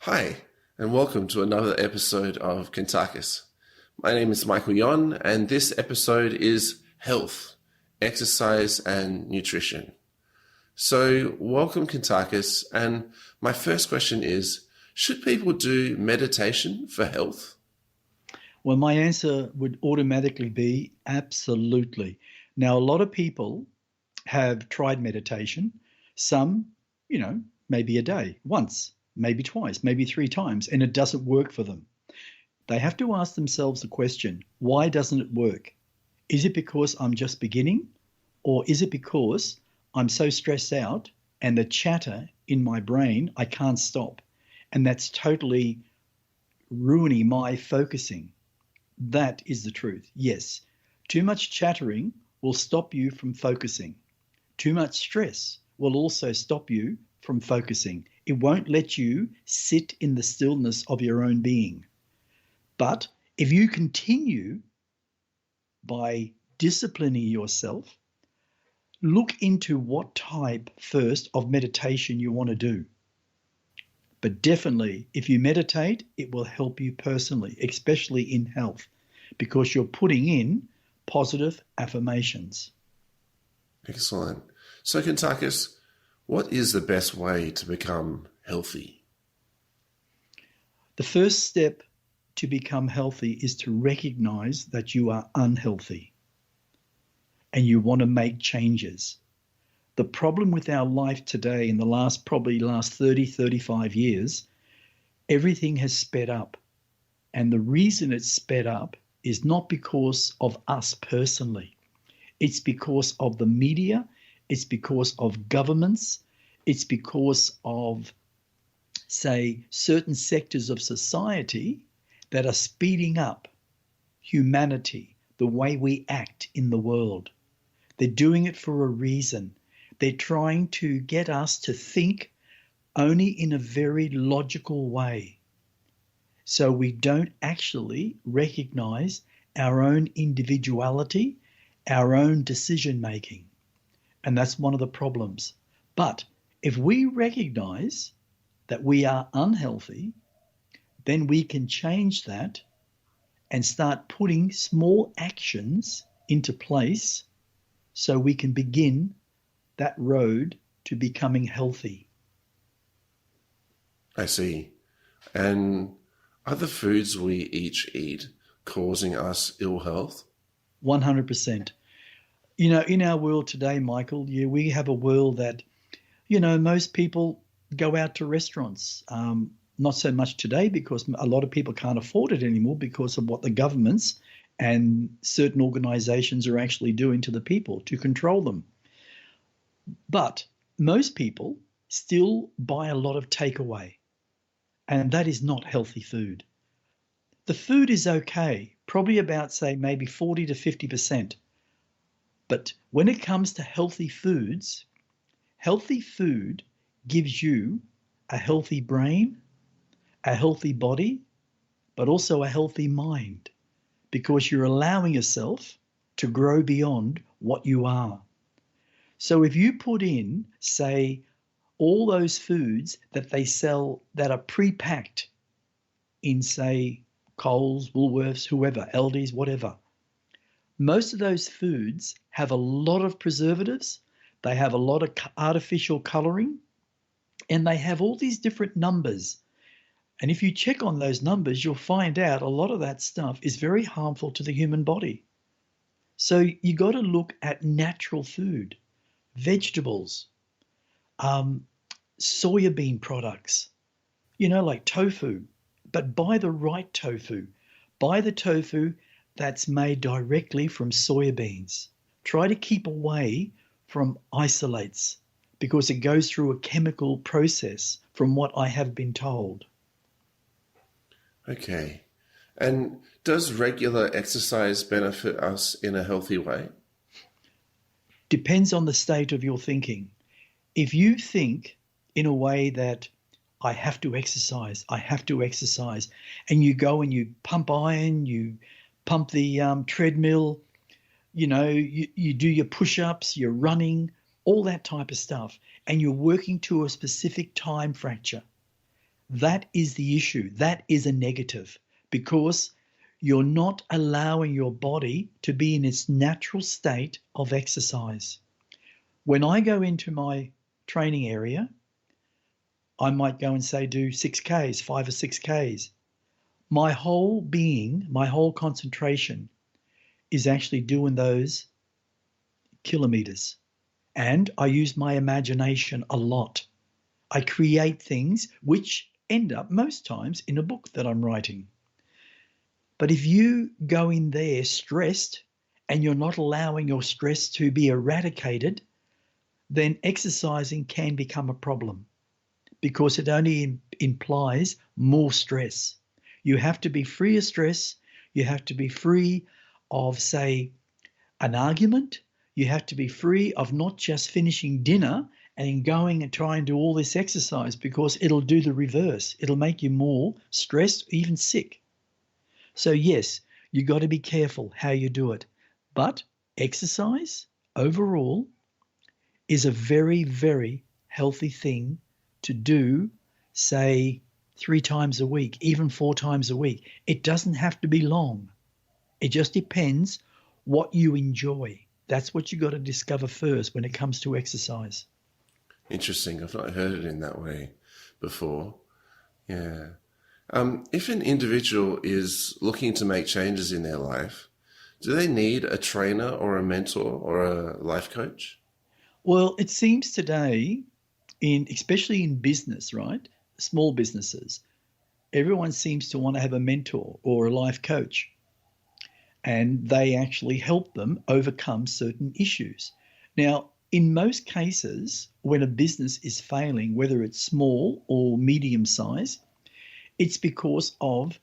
Hi, and welcome to another episode of Kuntarkis. My name is Michael Yon, and this episode is health, exercise, and nutrition. So, welcome, Kuntarkis, and my first question is, should people do meditation for health? Well, my answer would automatically be absolutely. Now, a lot of people have tried meditation. Some, maybe a day, once, maybe twice, maybe three times, and it doesn't work for them. They have to ask themselves the question, why doesn't it work? Is it because I'm just beginning? Or is it because I'm so stressed out and the chatter in my brain, I can't stop? And that's totally ruining my focusing. That is the truth. Yes, too much chattering will stop you from focusing. Too much stress will also stop you from focusing. It won't let you sit in the stillness of your own being. But if you continue by disciplining yourself, look into what type first of meditation you want to do. But definitely, if you meditate, it will help you personally, especially in health, because you're putting in positive affirmations. Excellent. So, Kuntarkis, what is the best way to become healthy? The first step to become healthy is to recognize that you are unhealthy and you want to make changes. The problem with our life today in the last 30, 35 years, everything has sped up. And the reason it's sped up is not because of us personally. It's because of the media. It's because of governments. It's because of, say, certain sectors of society that are speeding up humanity, the way we act in the world. They're doing it for a reason. They're trying to get us to think only in a very logical way. So we don't actually recognize our own individuality, our own decision making. And that's one of the problems. But if we recognize that we are unhealthy, then we can change that and start putting small actions into place so we can begin that road to becoming healthy. I see. And are the foods we each eat causing us ill health? 100%. In our world today, Michael, we have a world that, most people go out to restaurants. Not so much today because a lot of people can't afford it anymore because of what the governments and certain organizations are actually doing to the people to control them. But most people still buy a lot of takeaway, and that is not healthy food. The food is okay, probably about, say, maybe 40 to 50%. But when it comes to healthy food gives you a healthy brain, a healthy body, but also a healthy mind, because you're allowing yourself to grow beyond what you are. So if you put in, say, all those foods that they sell that are pre-packed in, say, Coles, Woolworths, whoever, Aldi's, whatever, most of those foods have a lot of preservatives, they have a lot of artificial coloring, and they have all these different numbers. And if you check on those numbers, you'll find out a lot of that stuff is very harmful to the human body. So you got to look at natural food, vegetables, soya bean products, like tofu, but buy the right tofu. Buy the tofu that's made directly from soya beans. Try to keep away from isolates because it goes through a chemical process from what I have been told. Okay. And does regular exercise benefit us in a healthy way? Depends on the state of your thinking. If you think in a way that I have to exercise, and you go and you pump iron, you pump the treadmill, you do your push-ups, you're running, all that type of stuff, and you're working to a specific time fracture, That is the issue. That is a negative because you're not allowing your body to be in its natural state of exercise. When I go into my training area, I might go and say do 6Ks, 5 or 6Ks. My whole being, my whole concentration is actually doing those kilometers. And I use my imagination a lot. I create things which end up most times in a book that I'm writing. But if you go in there stressed and you're not allowing your stress to be eradicated, then exercising can become a problem because it only implies more stress. You have to be free of stress. You have to be free of, say, an argument. You have to be free of not just finishing dinner and going and trying to do all this exercise because it'll do the reverse. It'll make you more stressed, even sick. So yes, you got to be careful how you do it. But exercise overall is a very, very healthy thing to do, say, 3 times a week, even 4 times a week. It doesn't have to be long. It just depends what you enjoy. That's what you got to discover first when it comes to exercise. Interesting. I've not heard it in that way before. Yeah. If an individual is looking to make changes in their life, do they need a trainer or a mentor or a life coach? Well, it seems today, especially in business, right? Small businesses, everyone seems to want to have a mentor or a life coach. And they actually help them overcome certain issues. Now, in most cases, when a business is failing, whether it's small or medium size, it's because of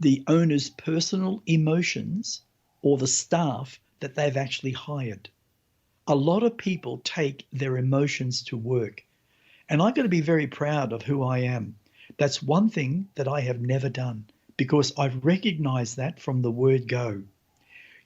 the owner's personal emotions or the staff that they've actually hired. A lot of people take their emotions to work. And I've got to be very proud of who I am. That's one thing that I have never done because I've recognized that from the word go.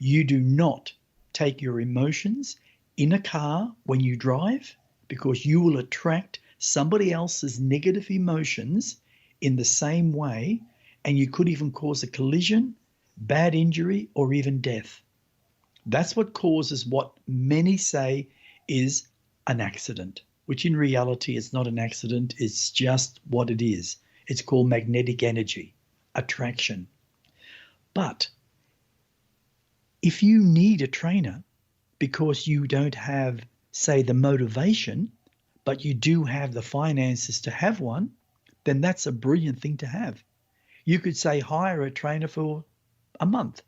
You do not take your emotions in a car when you drive because you will attract somebody else's negative emotions in the same way, and you could even cause a collision, bad injury, or even death. That's what causes what many say is an accident, which in reality is not an accident. It's just what it is. It's called magnetic energy, attraction. But if you need a trainer because you don't have, say, the motivation, but you do have the finances to have one, then that's a brilliant thing to have. You could say hire a trainer for a month,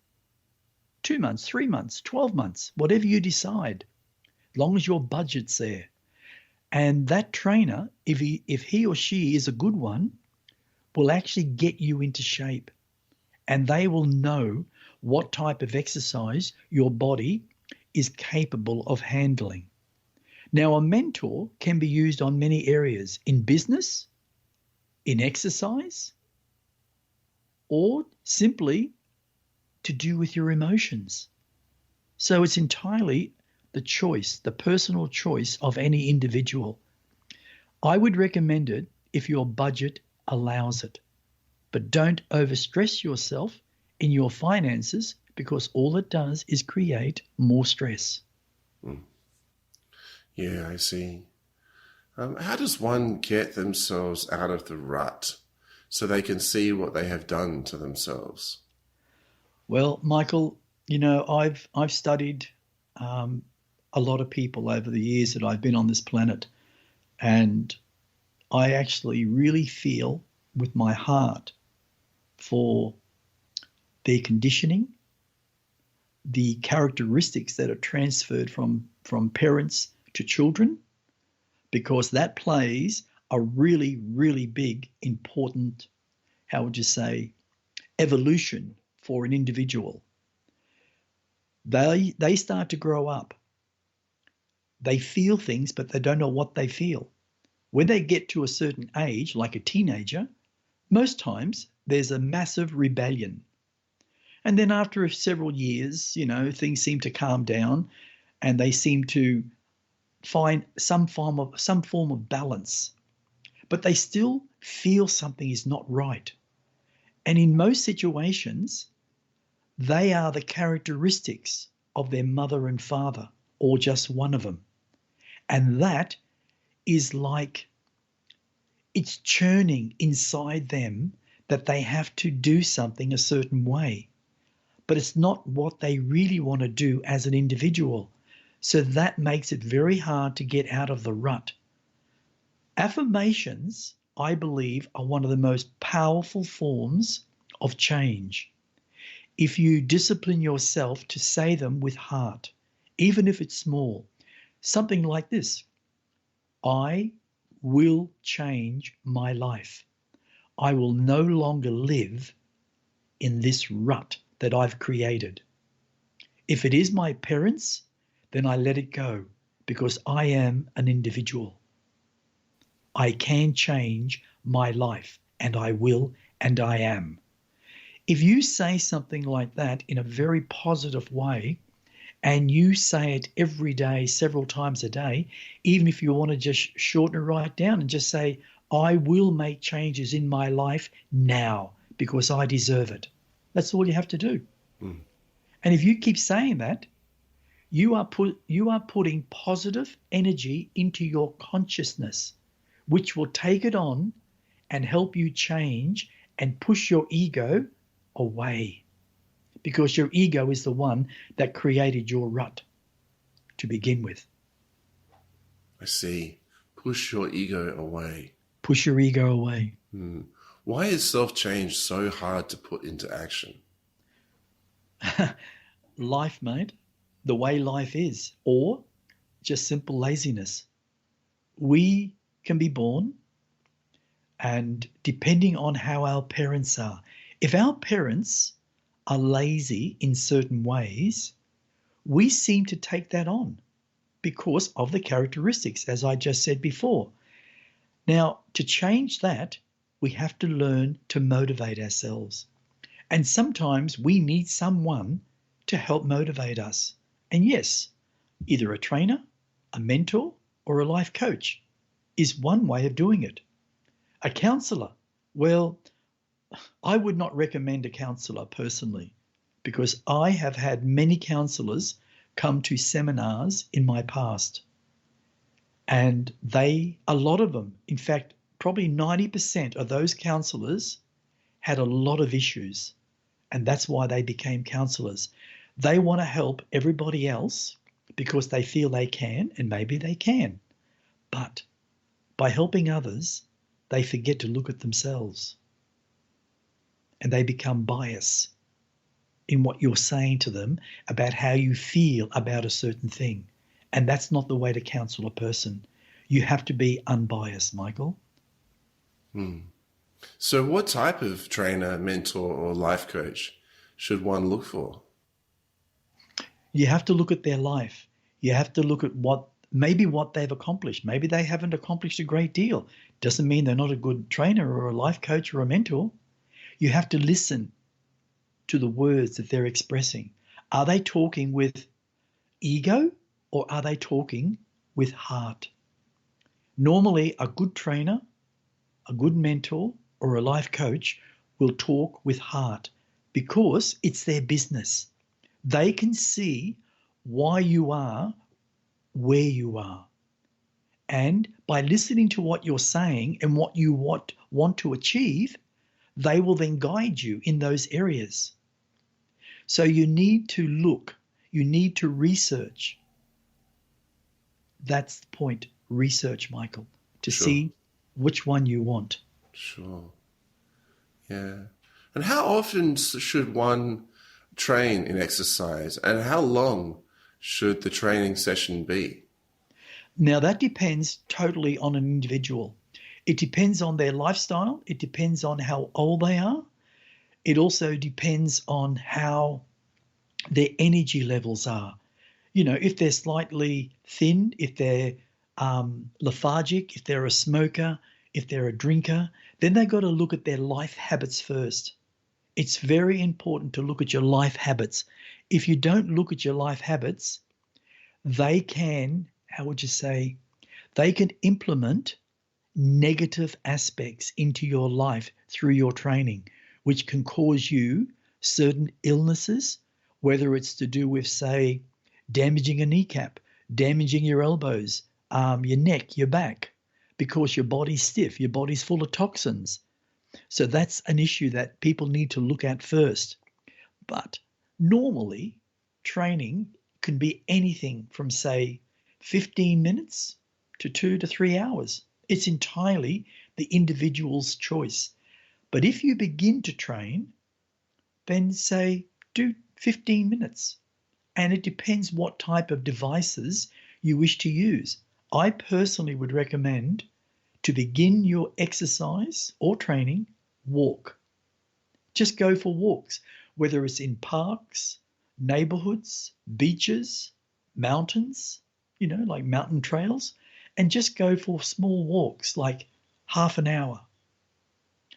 2 months, 3 months, 12 months, whatever you decide, as long as your budget's there. And that trainer, if he or she is a good one, will actually get you into shape. And they will know what type of exercise your body is capable of handling. Now, a mentor can be used on many areas in business, in exercise, or simply to do with your emotions. So it's entirely the choice, the personal choice of any individual. I would recommend it if your budget allows it. But don't overstress yourself in your finances because all it does is create more stress. Yeah, I see. How does one get themselves out of the rut so they can see what they have done to themselves? Well, Michael, I've studied a lot of people over the years that I've been on this planet, and I actually really feel with my heart for their conditioning, the characteristics that are transferred from parents to children, because that plays a really, really big, important, how would you say, evolution for an individual. They start to grow up. They feel things, but they don't know what they feel. When they get to a certain age, like a teenager, most times there's a massive rebellion. And then after several years, things seem to calm down and they seem to find some form of balance. But they still feel something is not right. And in most situations, they are the characteristics of their mother and father, or just one of them. And that is like it's churning inside them that they have to do something a certain way. But it's not what they really want to do as an individual. So that makes it very hard to get out of the rut. Affirmations, I believe, are one of the most powerful forms of change. If you discipline yourself to say them with heart, even if it's small, something like this: I will change my life. I will no longer live in this rut that I've created. If it is my parents, then I let it go because I am an individual. I can change my life, and I will, and I am. If you say something like that in a very positive way, and you say it every day, several times a day, even if you want to just shorten it right down and just say, I will make changes in my life now because I deserve it. That's all you have to do. Mm. And if you keep saying that, you are putting positive energy into your consciousness, which will take it on and help you change and push your ego away. Because your ego is the one that created your rut to begin with. I see. Push your ego away. Push your ego away. Why is self-change so hard to put into action? Life, mate. The way life is. Or just simple laziness. We can be born, and depending on how our parents are, if our parents are lazy in certain ways, we seem to take that on because of the characteristics, as I just said before. Now, to change that, we have to learn to motivate ourselves. And sometimes we need someone to help motivate us. And yes, either a trainer, a mentor, or a life coach is one way of doing it. A counselor, well, I would not recommend a counselor personally, because I have had many counselors come to seminars in my past. And a lot of them, in fact, probably 90% of those counselors had a lot of issues. And that's why they became counselors. They want to help everybody else because they feel they can, and maybe they can. But by helping others, they forget to look at themselves. And they become biased in what you're saying to them about how you feel about a certain thing. And that's not the way to counsel a person. You have to be unbiased, Michael. So what type of trainer, mentor, or life coach should one look for? You have to look at their life. You have to look at what they've accomplished. Maybe they haven't accomplished a great deal. Doesn't mean they're not a good trainer or a life coach or a mentor. You have to listen to the words that they're expressing. Are they talking with ego or are they talking with heart? Normally, a good trainer, a good mentor, or a life coach will talk with heart because it's their business. They can see why you are where you are. And by listening to what you're saying and what you want to achieve, they will then guide you in those areas. So you need to look, you need to research. That's the point, research, Michael, to see which one you want. Sure. Yeah. And how often should one train in exercise, and how long should the training session be? Now that depends totally on an individual. It depends on their lifestyle. It depends on how old they are. It also depends on how their energy levels are. You know, if they're slightly thin, if they're lethargic, if they're a smoker, if they're a drinker, then they've got to look at their life habits first. It's very important to look at your life habits. If you don't look at your life habits, they can, how would you say, they can implement negative aspects into your life through your training, which can cause you certain illnesses, whether it's to do with, say, damaging a kneecap, damaging your elbows, your neck, your back, because your body's stiff, your body's full of toxins. So that's an issue that people need to look at first. But normally, training can be anything from, say, 15 minutes to 2 to 3 hours. It's entirely the individual's choice. But if you begin to train, then say, do 15 minutes. And it depends what type of devices you wish to use. I personally would recommend to begin your exercise or training, walk. Just go for walks, whether it's in parks, neighborhoods, beaches, mountains, like mountain trails, and just go for small walks, like half an hour.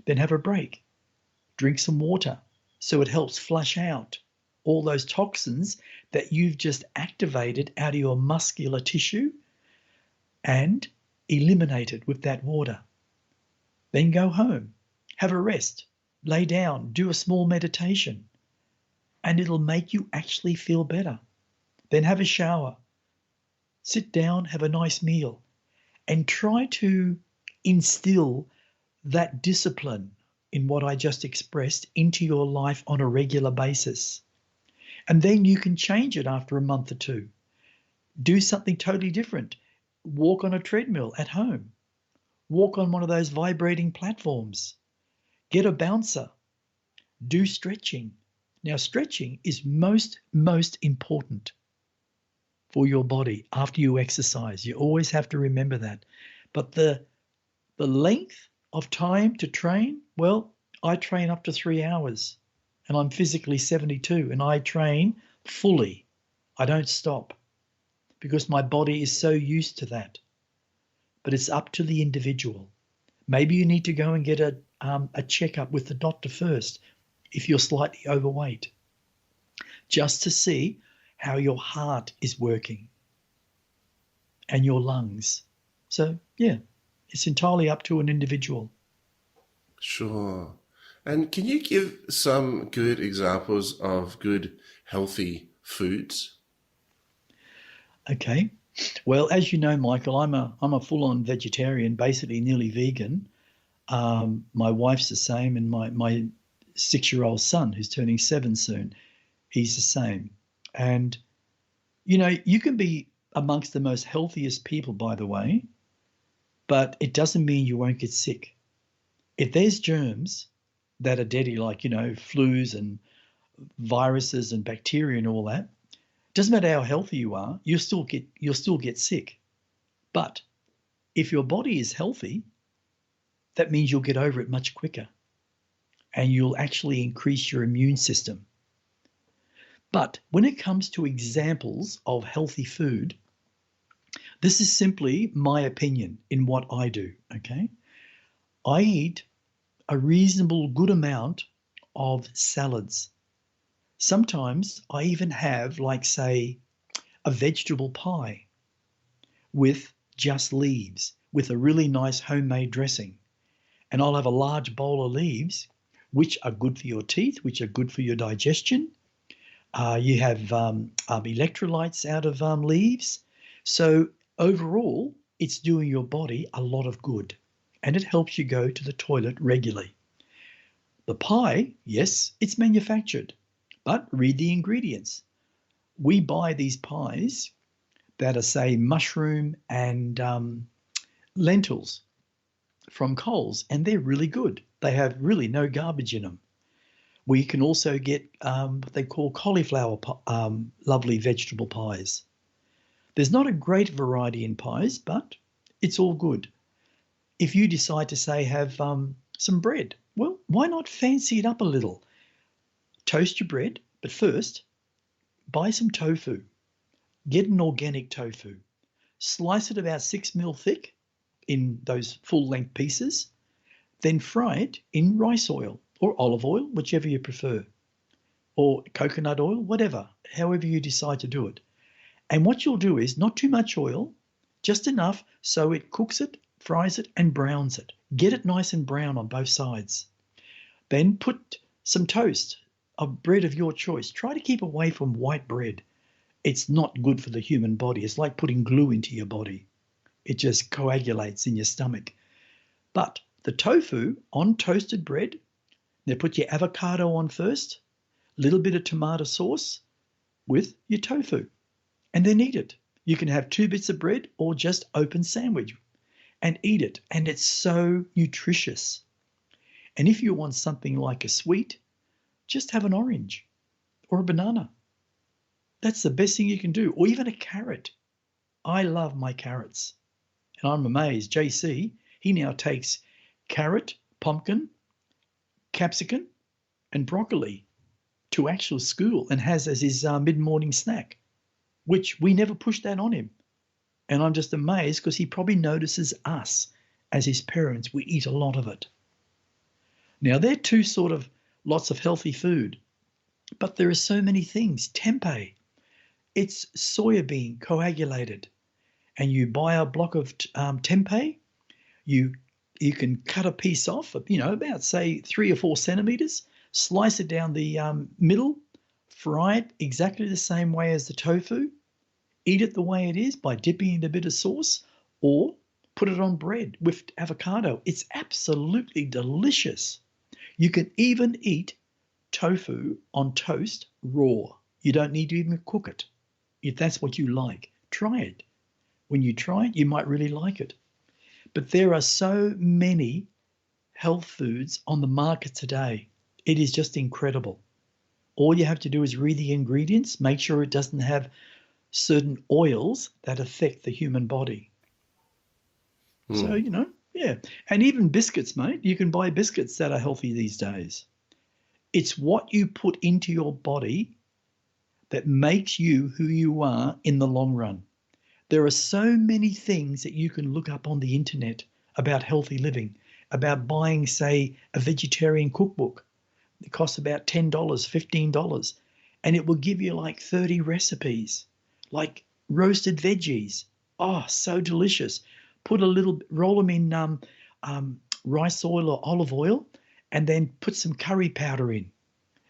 Then have a break. Drink some water so it helps flush out all those toxins that you've just activated out of your muscular tissue and eliminate it with that water. Then go home, have a rest, lay down, do a small meditation, and it'll make you actually feel better. Then have a shower, sit down, have a nice meal, and try to instill that discipline in what I just expressed into your life on a regular basis. And then you can change it after a month or two. Do something totally different. Walk on a treadmill at home. Walk on one of those vibrating platforms. Get a bouncer. Do stretching. Now, stretching is most important for your body after you exercise. You always have to remember that. But the length of time to train, well, I train up to 3 hours. And I'm physically 72, and I train fully. I don't stop because my body is so used to that. But it's up to the individual. Maybe you need to go and get a checkup with the doctor first if you're slightly overweight, just to see how your heart is working and your lungs. So, yeah, it's entirely up to an individual. Sure. And can you give some good examples of good, healthy foods? Okay. Well, as you know, Michael, I'm a full-on vegetarian, basically nearly vegan. My wife's the same, and my 6-year-old son, who's turning 7 soon, he's the same. And, you can be amongst the most healthiest people, by the way, but it doesn't mean you won't get sick. If there's germs that are deadly, like, flus and viruses and bacteria and all that, doesn't matter how healthy you are, you'll still get sick. But if your body is healthy, that means you'll get over it much quicker and you'll actually increase your immune system. But when it comes to examples of healthy food, this is simply my opinion in what I do, okay? I eat a reasonable good amount of salads. Sometimes I even have, like, say, a vegetable pie with just leaves, with a really nice homemade dressing. And I'll have a large bowl of leaves, which are good for your teeth, which are good for your digestion. You have electrolytes out of leaves. So overall, it's doing your body a lot of good, and it helps you go to the toilet regularly. The pie, yes, it's manufactured, but read the ingredients. We buy these pies that are, say, mushroom and lentils from Coles, and they're really good. They have really no garbage in them. We can also get what they call cauliflower lovely vegetable pies. There's not a great variety in pies, but it's all good. If you decide to, say, have some bread, well, why not fancy it up a little? Toast your bread, but first, buy some tofu. Get an organic tofu. Slice it about 6 mil thick in those full-length pieces. Then fry it in rice oil or olive oil, whichever you prefer, or coconut oil, whatever, however you decide to do it. And what you'll do is not too much oil, just enough so it cooks it fries it and browns it. Get it nice and brown on both sides. Then put some toast of bread of your choice. Try to keep away from white bread. It's not good for the human body. It's like putting glue into your body. It just coagulates in your stomach. But the tofu on toasted bread, now put your avocado on first, a little bit of tomato sauce with your tofu, and then eat it. You can have 2 bits of bread or just open sandwich and eat it. And it's so nutritious. And if you want something like a sweet, just have an orange or a banana. That's the best thing you can do. Or even a carrot. I love my carrots. And I'm amazed. JC, he now takes carrot, pumpkin, capsicum, and broccoli to actual school and has as his mid-morning snack, which we never pushed that on him. And I'm just amazed because he probably notices us as his parents. We eat a lot of it. Now, they're two sort of lots of healthy food, but there are so many things. Tempeh, it's soybean coagulated, and you buy a block of tempeh. You can cut a piece off, about say 3 or 4 centimeters, slice it down the middle, fry it exactly the same way as the tofu, eat it the way it is by dipping in a bit of sauce, or put it on bread with avocado. It's absolutely delicious. You can even eat tofu on toast raw. You don't need to even cook it. If that's what you like, try it. When you try it, you might really like it. But there are so many health foods on the market today. It is just incredible. All you have to do is read the ingredients, make sure it doesn't have certain oils that affect the human body. So, yeah. And even biscuits, mate. You can buy biscuits that are healthy these days. It's what you put into your body that makes you who you are in the long run. There are so many things that you can look up on the internet about healthy living, about buying, say, a vegetarian cookbook. It costs about $10, $15, and it will give you like 30 recipes, like roasted veggies. Oh, so delicious. Roll them in rice oil or olive oil, and then put some curry powder in.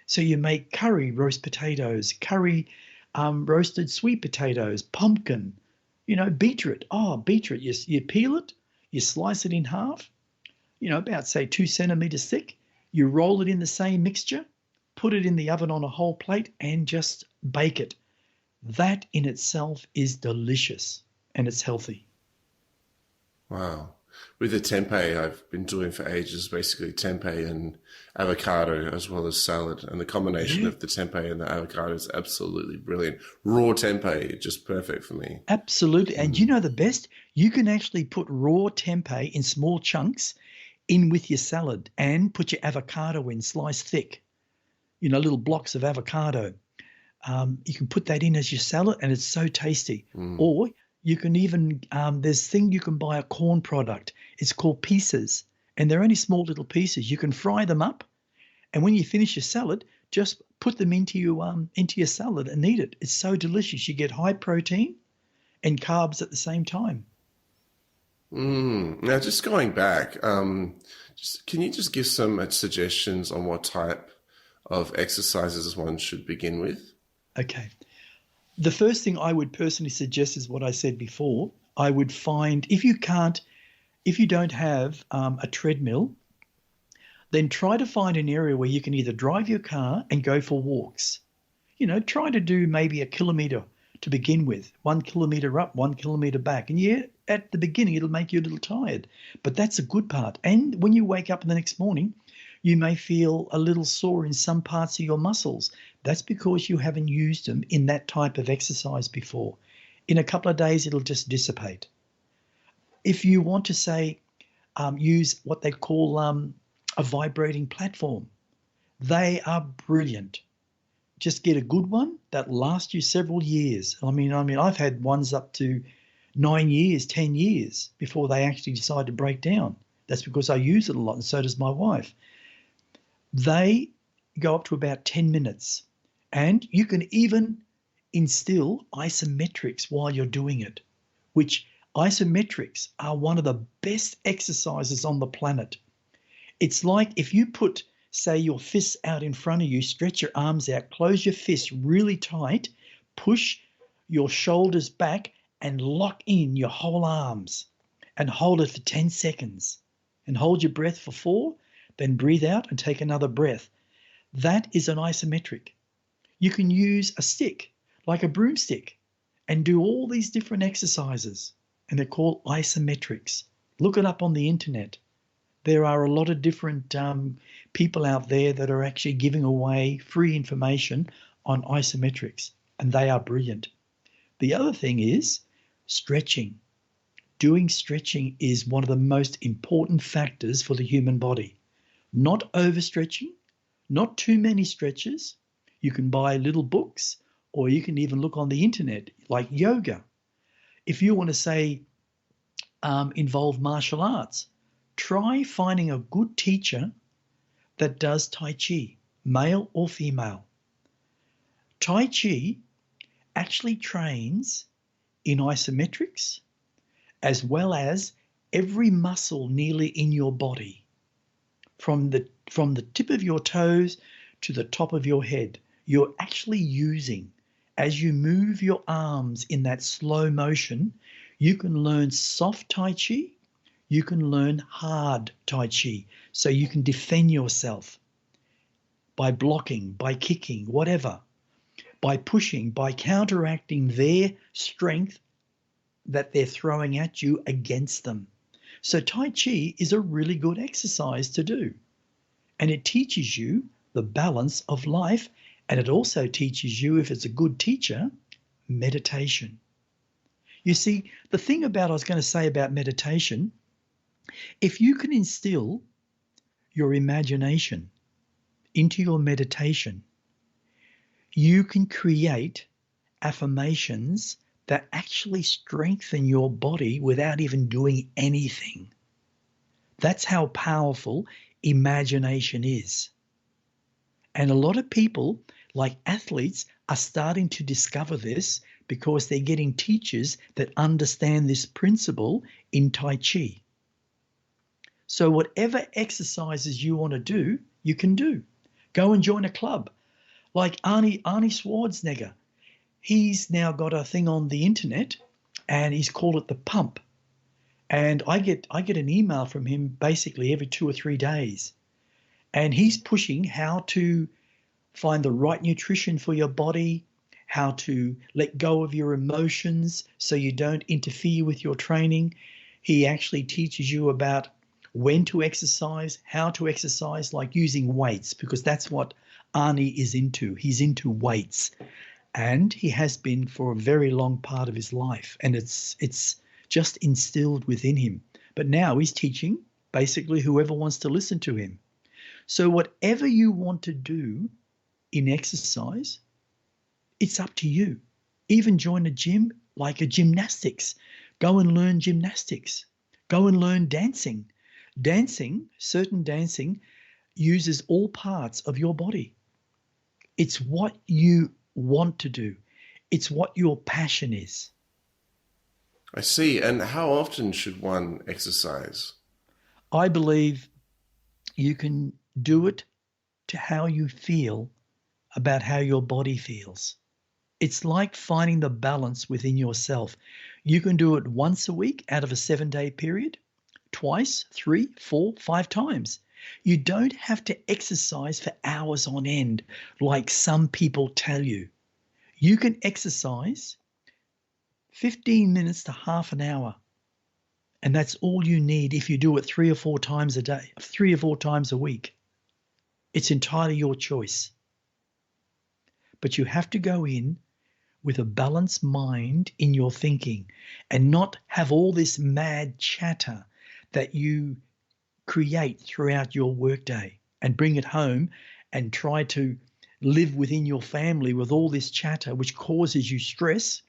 So you make curry roast potatoes, curry roasted sweet potatoes, pumpkin, beetroot. Oh, beetroot, you peel it, you slice it in half, about say 2 centimeters thick. You roll it in the same mixture, put it in the oven on a whole plate and just bake it. That in itself is delicious and it's healthy. Wow. With the tempeh, I've been doing for ages, basically tempeh and avocado as well as salad. And the combination of the tempeh and the avocado is absolutely brilliant. Raw tempeh, just perfect for me. Absolutely. And you know the best? You can actually put raw tempeh in small chunks in with your salad and put your avocado in sliced thick, little blocks of avocado. You can put that in as your salad and it's so tasty. Or you can even, there's thing you can buy a corn product. It's called pieces, and they're only small little pieces. You can fry them up, and when you finish your salad, just put them into your salad and eat it. It's so delicious. You get high protein and carbs at the same time. Now, just going back, can you just give some suggestions on what type of exercises one should begin with? Okay. The first thing I would personally suggest is what I said before. I would find, if you don't have a treadmill, then try to find an area where you can either drive your car and go for walks. Try to do maybe 1 kilometer to begin with, 1 kilometer up, 1 kilometer back. And at the beginning, it'll make you a little tired, but that's a good part. And when you wake up the next morning, you may feel a little sore in some parts of your muscles. That's because you haven't used them in that type of exercise before. In a couple of days, it'll just dissipate. If you want to say, use what they call a vibrating platform, they are brilliant. Just get a good one that lasts you several years. I mean, I've had ones up to 9 years, 10 years before they actually decide to break down. That's because I use it a lot, and so does my wife. They go up to about 10 minutes, and you can even instill isometrics while you're doing it, which Isometrics are one of the best exercises on the planet. It's like if you put, say, your fists out in front of you, stretch your arms out, close your fists really tight, push your shoulders back and lock in your whole arms and hold it for 10 seconds and hold your breath for 4, then breathe out and take another breath. That is an isometric. You can use a stick, like a broomstick, and do all these different exercises, and they're called isometrics. Look it up on the internet. There are a lot of different people out there that are actually giving away free information on isometrics, and they are brilliant. The other thing is stretching. Doing stretching is one of the most important factors for the human body. Not overstretching, not too many stretches. You can buy little books, or you can even look on the internet, like yoga. If you want to say involve martial arts, try finding a good teacher that does Tai Chi, male or female. Tai Chi actually trains in isometrics as well as every muscle nearly in your body, from the tip of your toes to the top of your head. You're actually using, as you move your arms in that slow motion, you can learn soft Tai Chi, you can learn hard Tai Chi, so you can defend yourself by blocking, by kicking, whatever, by pushing, by counteracting their strength that they're throwing at you against them. So Tai Chi is a really good exercise to do. And it teaches you the balance of life, and it also teaches you, if it's a good teacher, meditation. You see, the thing about, I was going to say about meditation, if you can instill your imagination into your meditation, you can create affirmations that actually strengthen your body without even doing anything. That's how powerful imagination is. And a lot of people, like athletes, are starting to discover this because they're getting teachers that understand this principle in Tai Chi. So whatever exercises you want to do, you can do. Go and join a club. Like Arnie Schwarzenegger. He's now got a thing on the internet and he's called it the pump. And I get an email from him basically every 2 or 3 days. And he's pushing how to find the right nutrition for your body, how to let go of your emotions so you don't interfere with your training. He actually teaches you about when to exercise, how to exercise, like using weights, because that's what Arnie is into. He's into weights. And he has been for a very long part of his life. And it's just instilled within him. But now he's teaching basically whoever wants to listen to him. So whatever you want to do in exercise, it's up to you. Even join a gym, like a gymnastics. Go and learn gymnastics. Go and learn dancing. Certain dancing uses all parts of your body. It's what you want to do. It's what your passion is. I see. And how often should one exercise? I believe you can do it to how you feel about how your body feels. It's like finding the balance within yourself. You can do it once a week out of a 7-day period, twice, 3, 4, 5 times. You don't have to exercise for hours on end like some people tell you. You can exercise 15 minutes to half an hour. And that's all you need if you do it 3 or 4 times a day, 3 or 4 times a week. It's entirely your choice. But you have to go in with a balanced mind in your thinking and not have all this mad chatter that you create throughout your workday and bring it home and try to live within your family with all this chatter, which causes you stress.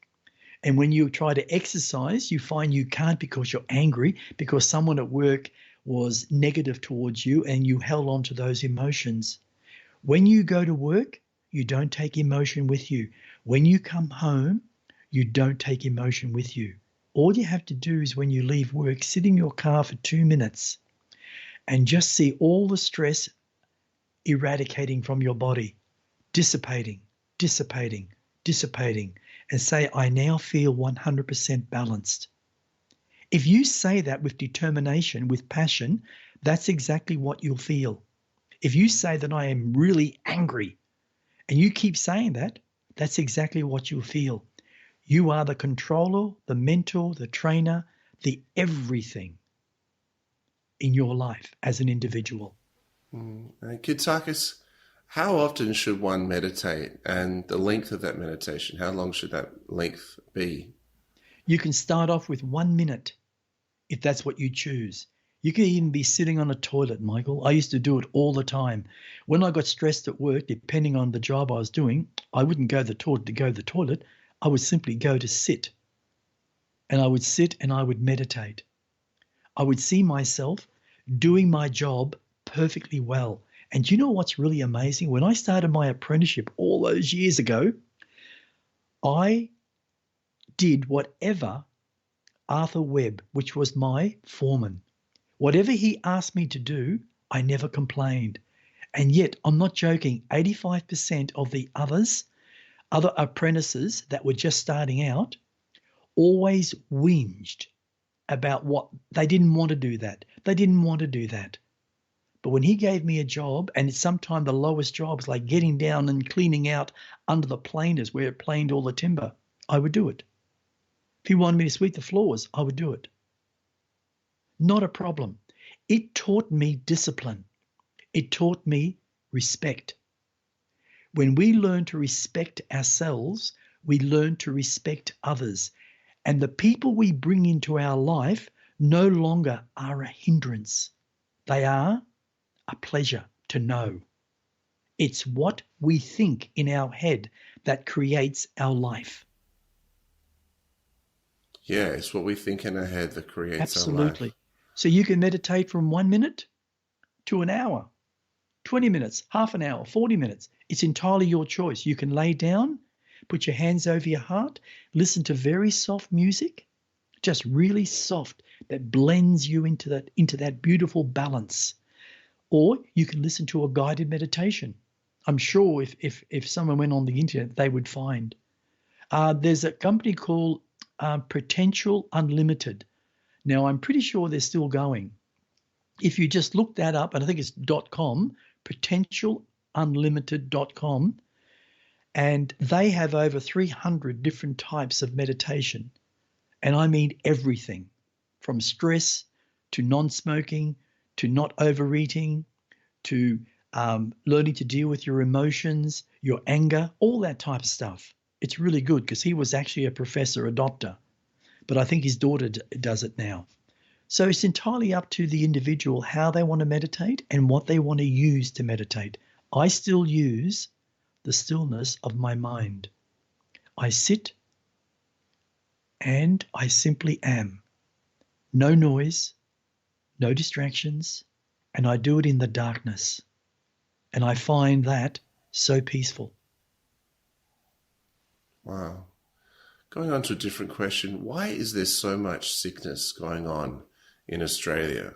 And when you try to exercise, you find you can't because you're angry, because someone at work was negative towards you and you held on to those emotions. When you go to work, you don't take emotion with you. When you come home, you don't take emotion with you. All you have to do is when you leave work, sit in your car for 2 minutes and just see all the stress eradicating from your body, dissipating, dissipating, dissipating, and say, I now feel 100% balanced. If you say that with determination, with passion, that's exactly what you'll feel. If you say that I am really angry and you keep saying that, that's exactly what you'll feel. You are the controller, the mentor, the trainer, the everything in your life as an individual. And Kuntarkis, how often should one meditate, and the length of that meditation? How long should that length be? You can start off with 1 minute if that's what you choose. You can even be sitting on a toilet, Michael. I used to do it all the time. When I got stressed at work, depending on the job I was doing, I wouldn't go to the toilet. I would simply go to sit. And I would sit and I would meditate. I would see myself doing my job perfectly well. And do you know what's really amazing? When I started my apprenticeship all those years ago, I did whatever Arthur Webb, which was my foreman, whatever he asked me to do, I never complained. And yet, I'm not joking, 85% of the other apprentices that were just starting out, always whinged about what they didn't want to do that. They didn't want to do that. But when he gave me a job, and it's sometimes the lowest jobs, like getting down and cleaning out under the planers where it planed all the timber, I would do it. If he wanted me to sweep the floors, I would do it. Not a problem. It taught me discipline. It taught me respect. When we learn to respect ourselves, we learn to respect others. And the people we bring into our life no longer are a hindrance. They are a pleasure to know. It's what we think in our head that creates our life. Yeah, it's what we think in our head that creates our life. Absolutely. So you can meditate from 1 minute to an hour, 20 minutes, half an hour, 40 minutes. It's entirely your choice. You can lay down, put your hands over your heart, listen to very soft music, just really soft, that blends you into that beautiful balance. Or you can listen to a guided meditation. I'm sure if someone went on the internet, they would find. There's a company called Potential Unlimited. Now, I'm pretty sure they're still going. If you just look that up, and I think it's .com, potentialunlimited.com, and they have over 300 different types of meditation. And I mean everything from stress to non-smoking to not overeating to learning to deal with your emotions, your anger, all that type of stuff. It's really good because he was actually a professor, a doctor, but I think his daughter does it now. So it's entirely up to the individual how they want to meditate and what they want to use to meditate. I still use the stillness of my mind. I sit and I simply am. No noise, no distractions, and I do it in the darkness. And I find that so peaceful. Wow. Going on to a different question, why is there so much sickness going on in Australia?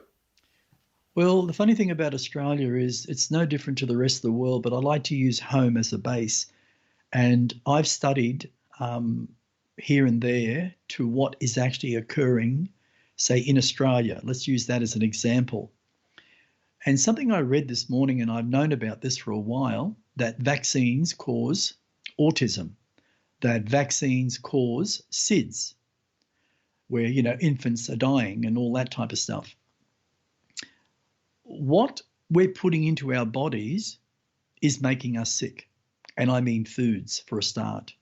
Well, the funny thing about Australia is it's no different to the rest of the world, but I like to use home as a base. And I've studied here and there to what is actually occurring, say, in Australia. Let's use that as an example. And something I read this morning, and I've known about this for a while, that vaccines cause autism, that vaccines cause SIDS, where, infants are dying and all that type of stuff. What we're putting into our bodies is making us sick. And I mean foods for a start.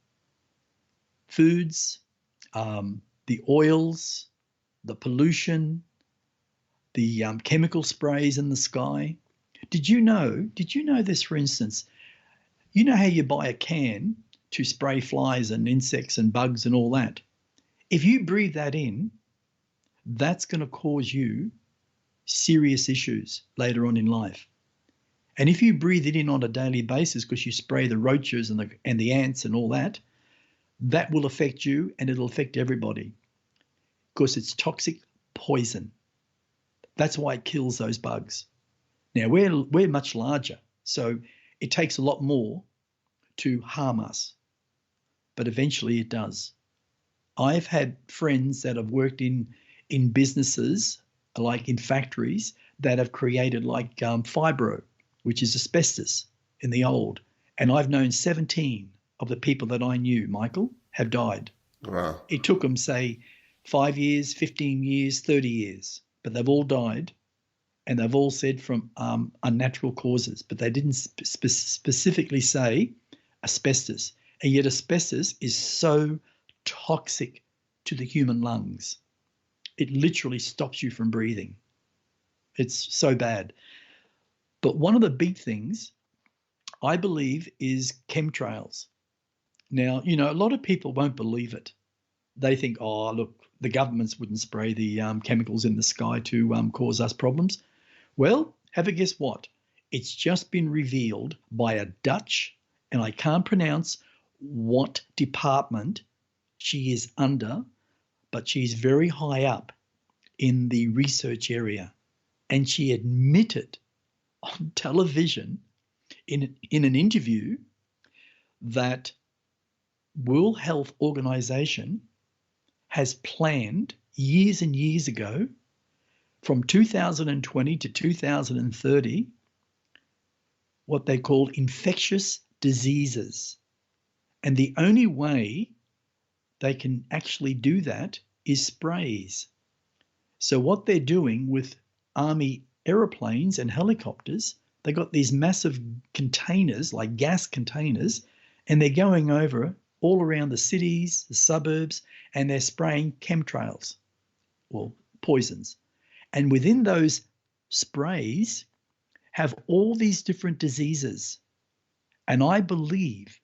Foods, the oils, the pollution, the chemical sprays in the sky. Did you know this, for instance? You know how you buy a can to spray flies and insects and bugs and all that? If you breathe that in, that's going to cause you serious issues later on in life. And if you breathe it in on a daily basis because you spray the roaches and the ants and all that, that will affect you and it'll affect everybody. because it's toxic poison. That's why it kills those bugs. Now, we're much larger, so it takes a lot more to harm us, but eventually it does. I've had friends that have worked in businesses, like in factories, that have created like fibro, which is asbestos in the old. And I've known 17 of the people that I knew, Michael, have died. Wow. It took them, say, 5 years, 15 years, 30 years, but they've all died, and they've all said from unnatural causes, but they didn't specifically say asbestos. And yet asbestos is so toxic to the human lungs. It literally stops you from breathing. It's so bad. But one of the big things, I believe, is chemtrails. Now, a lot of people won't believe it. They think, oh, look, the governments wouldn't spray the chemicals in the sky to cause us problems. Well, have a guess what? It's just been revealed by a Dutch, and I can't pronounce what department she is under, but she's very high up in the research area. And she admitted on television in an interview that World Health Organization has planned years and years ago, from 2020 to 2030, what they call infectious diseases. And the only way they can actually do that is sprays. So what they're doing with army aeroplanes and helicopters, they got these massive containers, like gas containers, and they're going over all around the cities, the suburbs, and they're spraying chemtrails, or poisons. And within those sprays have all these different diseases. And I believe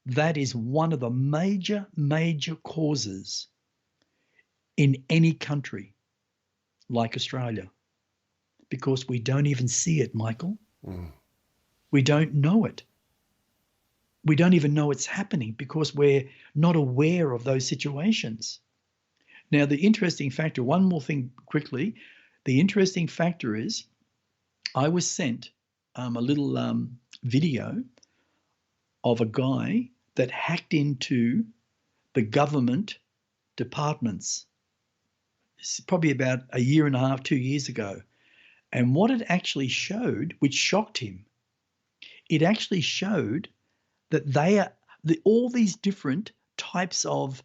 that is one of the major, major causes in any country like Australia, because we don't even see it, Michael. We don't know it. We don't even know it's happening because we're not aware of those situations. Now, the interesting factor, one more thing quickly, the interesting factor is I was sent a little video of a guy that hacked into the government departments. It's probably about a year and a half, 2 years ago. And what it actually showed, which shocked him, it actually showed that all these different types of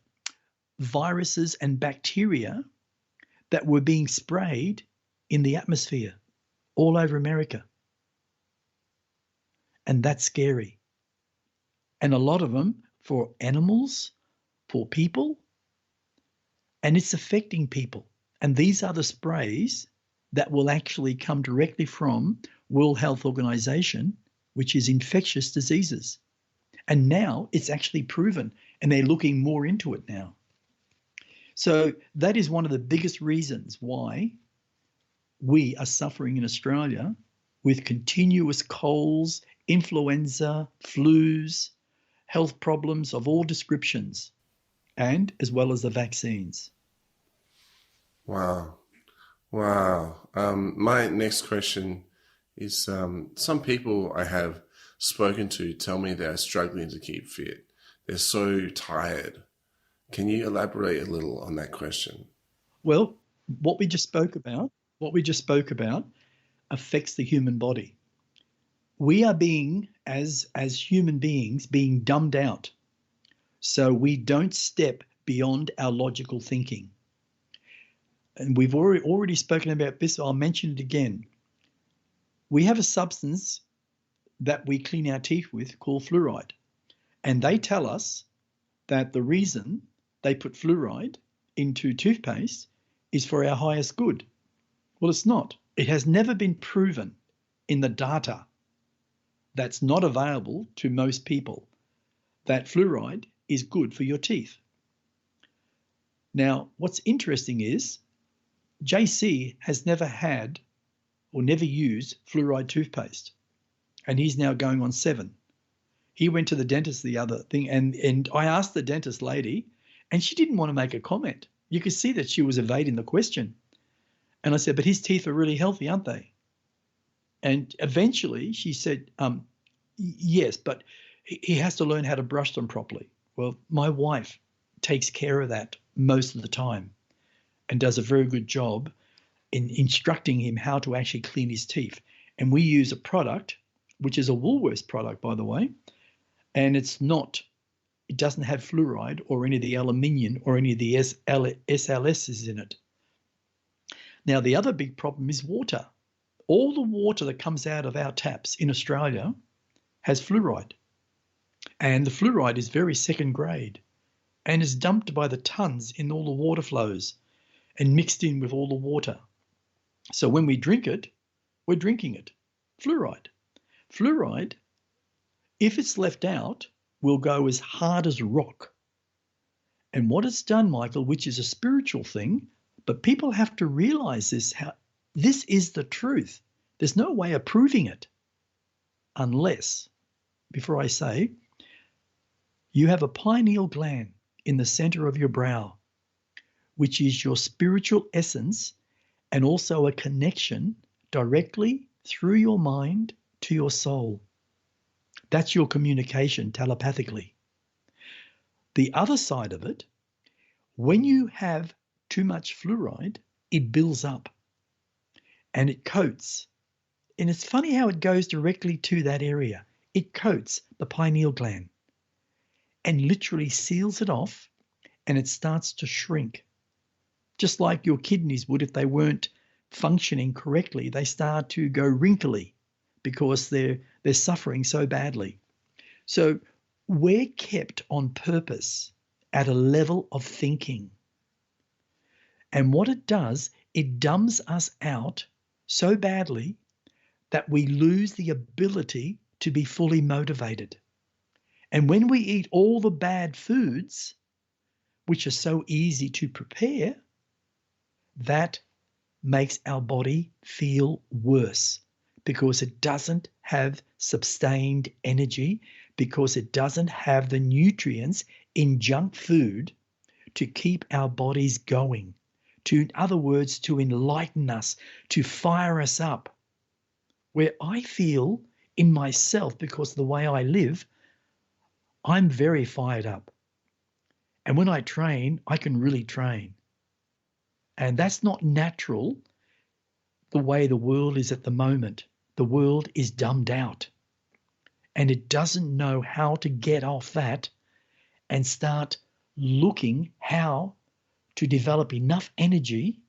viruses and bacteria that were being sprayed in the atmosphere all over America. And that's scary. And a lot of them for animals, for people, and it's affecting people. And these are the sprays that will actually come directly from World Health Organization, which is infectious diseases. And now it's actually proven, and they're looking more into it now. So that is one of the biggest reasons why we are suffering in Australia with continuous colds, influenza, flus, health problems of all descriptions, and as well as the vaccines. Wow. My next question is, some people I have spoken to tell me they're struggling to keep fit. They're so tired. Can you elaborate a little on that question? Well, what we just spoke about affects the human body. We are being, as human beings, being dumbed out. So we don't step beyond our logical thinking. And we've already spoken about this. I'll mention it again. We have a substance that we clean our teeth with called fluoride. And they tell us that the reason they put fluoride into toothpaste is for our highest good. Well, it's not. It has never been proven in the data that's not available to most people that fluoride is good for your teeth. Now, what's interesting is JC has never had or never used fluoride toothpaste, and he's now going on 7. He went to the dentist the other thing, and I asked the dentist lady, and she didn't want to make a comment. You could see that she was evading the question. And I said, but his teeth are really healthy, aren't they? And eventually she said, yes, but he has to learn how to brush them properly. Well, my wife takes care of that most of the time and does a very good job in instructing him how to actually clean his teeth. And we use a product, which is a Woolworths product, by the way, and it doesn't have fluoride or any of the aluminium or any of the SLSs in it. Now, the other big problem is water. All the water that comes out of our taps in Australia has fluoride. And the fluoride is very second grade and is dumped by the tons in all the water flows and mixed in with all the water. So when we drink it, we're drinking it. Fluoride. Fluoride, if it's left out, will go as hard as rock. And what it's done, Michael, which is a spiritual thing, but people have to realize this, how this is the truth. There's no way of proving it unless, before I say, you have a pineal gland in the center of your brow, which is your spiritual essence and also a connection directly through your mind to your soul. That's your communication telepathically. The other side of it, when you have too much fluoride, it builds up and it coats. And it's funny how it goes directly to that area. It coats the pineal gland and literally seals it off, and it starts to shrink. Just like your kidneys would if they weren't functioning correctly. They start to go wrinkly because they're suffering so badly. So we're kept on purpose at a level of thinking. And what it does, it dumbs us out so badly that we lose the ability to be fully motivated. And when we eat all the bad foods, which are so easy to prepare, that makes our body feel worse because it doesn't have sustained energy, because it doesn't have the nutrients in junk food to keep our bodies going. In other words, to enlighten us, to fire us up. Where I feel in myself, because of the way I live, I'm very fired up. And when I train, I can really train. And that's not natural the way the world is at the moment. The world is dumbed out. And it doesn't know how to get off that and start looking how to develop enough energy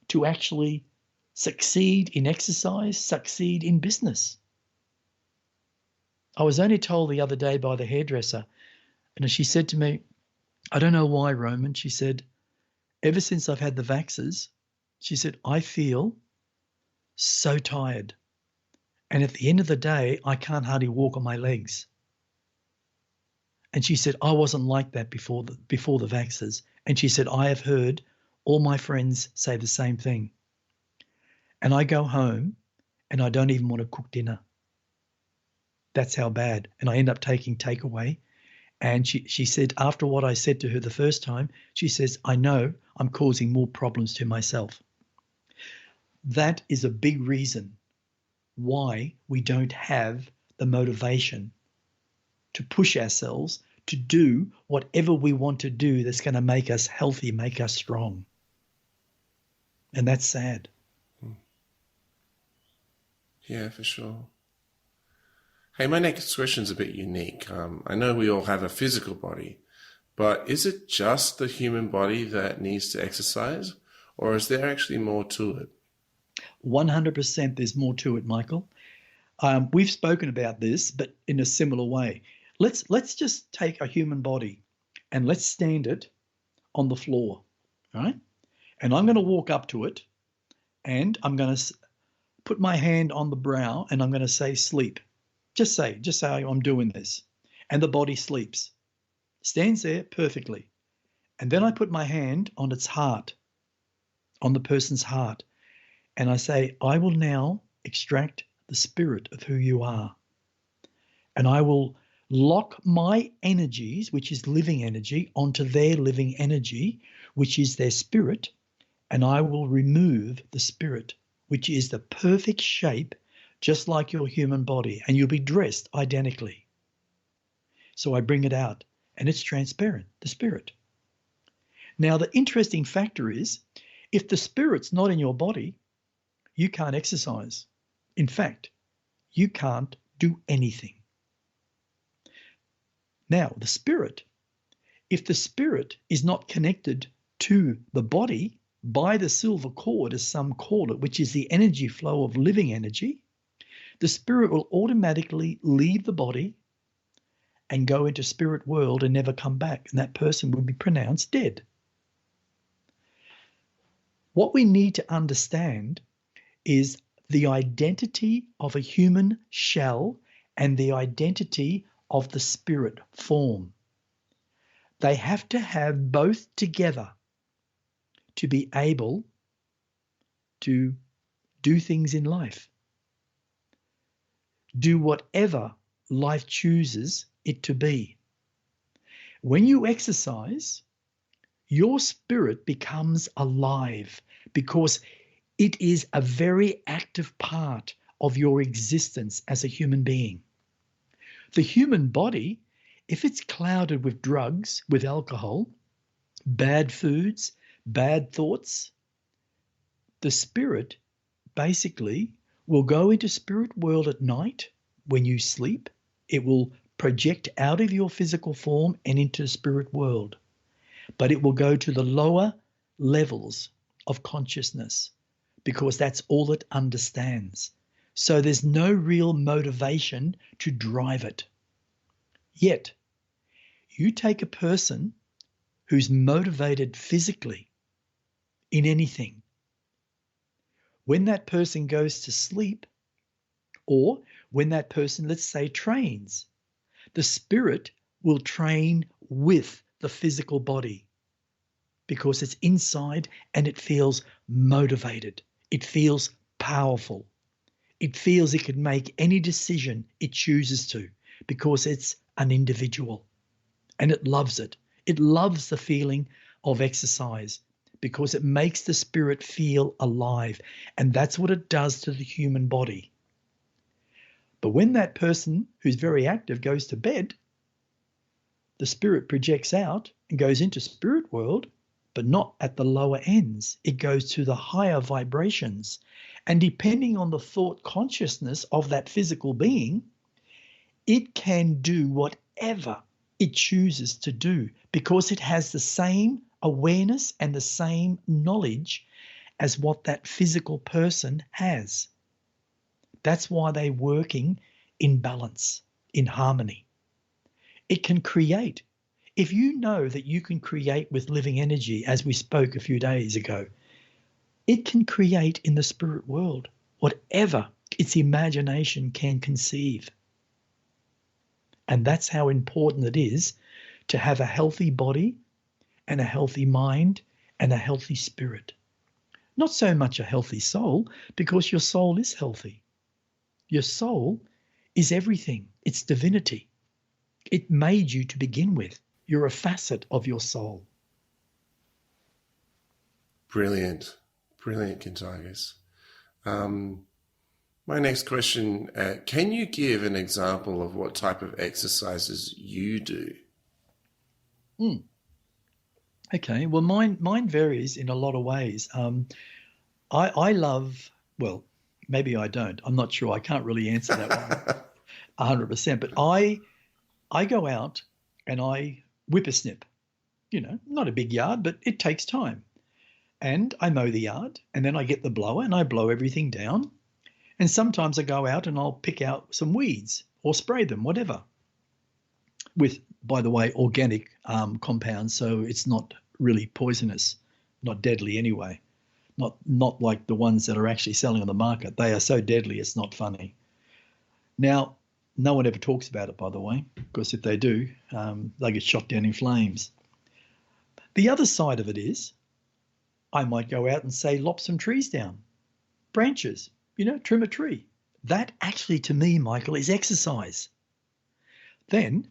to actually succeed in exercise, succeed in business. I was only told the other day by the hairdresser, and she said to me, I don't know why, Roman, she said, ever since I've had the vaxxers, she said, I feel so tired. And at the end of the day, I can't hardly walk on my legs. And she said, I wasn't like that before the vaxxers. And she said, I have heard all my friends say the same thing. And I go home and I don't even want to cook dinner. That's how bad. And I end up taking takeaway. And she said, after what I said to her the first time, she says, I know I'm causing more problems to myself. That is a big reason why we don't have the motivation to push ourselves to do whatever we want to do that's going to make us healthy, make us strong. And that's sad. Yeah, for sure. Hey, my next question's a bit unique. I know we all have a physical body, but is it just the human body that needs to exercise, or is there actually more to it? 100% there's more to it, Michael. We've spoken about this, but in a similar way. Let's just take a human body and let's stand it on the floor, right? And I'm going to walk up to it and I'm going to put my hand on the brow and I'm going to say sleep. Just say I'm doing this. And the body sleeps. Stands there perfectly. And then I put my hand on its heart, on the person's heart. And I say, I will now extract the spirit of who you are. And I will lock my energies, which is living energy, onto their living energy, which is their spirit, and I will remove the spirit, which is the perfect shape, just like your human body, and you'll be dressed identically. So I bring it out, and it's transparent, the spirit. Now, the interesting factor is, if the spirit's not in your body, you can't exercise. In fact, you can't do anything. Now, the spirit, if the spirit is not connected to the body by the silver cord, as some call it, which is the energy flow of living energy, the spirit will automatically leave the body and go into spirit world and never come back, and that person will be pronounced dead. What we need to understand is the identity of a human shell and the identity of the spirit form. They have to have both together to be able to do things in life. Do whatever life chooses it to be. When you exercise, your spirit becomes alive because it is a very active part of your existence as a human being. The human body, if it's clouded with drugs, with alcohol, bad foods, bad thoughts, the spirit basically will go into spirit world at night when you sleep. It will project out of your physical form and into the spirit world. But it will go to the lower levels of consciousness because that's all it understands. So there's no real motivation to drive it. Yet, you take a person who's motivated physically in anything. When that person goes to sleep, or when that person, let's say, trains, the spirit will train with the physical body because it's inside and it feels motivated. It feels powerful. It feels it can make any decision it chooses to because it's an individual and it loves it. It loves the feeling of exercise because it makes the spirit feel alive, and that's what it does to the human body. But when that person who's very active goes to bed, the spirit projects out and goes into spirit world, but not at the lower ends. It goes to the higher vibrations. And depending on the thought consciousness of that physical being, it can do whatever it chooses to do because it has the same awareness and the same knowledge as what that physical person has. That's why they're working in balance, in harmony. It can create. If you know that you can create with living energy, as we spoke a few days ago, it can create in the spirit world whatever its imagination can conceive. And that's how important it is to have a healthy body and a healthy mind and a healthy spirit. Not so much a healthy soul, because your soul is healthy. Your soul is everything. It's divinity. It made you to begin with. You're a facet of your soul. Brilliant. Brilliant, Kuntarkis. My next question, can you give an example of what type of exercises you do? Okay, well, mine varies in a lot of ways. I love, well, maybe I don't. I'm not sure. I can't really answer that one 100%. But I go out and I whippersnip. You know, not a big yard, but it takes time. And I mow the yard, and then I get the blower and I blow everything down. And sometimes I go out and I'll pick out some weeds or spray them, whatever, with, by the way, organic compounds, so it's not really poisonous, not deadly anyway. Not like the ones that are actually selling on the market. They are so deadly, it's not funny. Now, no one ever talks about it, by the way, because if they do, they get shot down in flames. The other side of it is, I might go out and say, lop some trees down, branches, trim a tree. That actually, to me, Michael, is exercise. Then,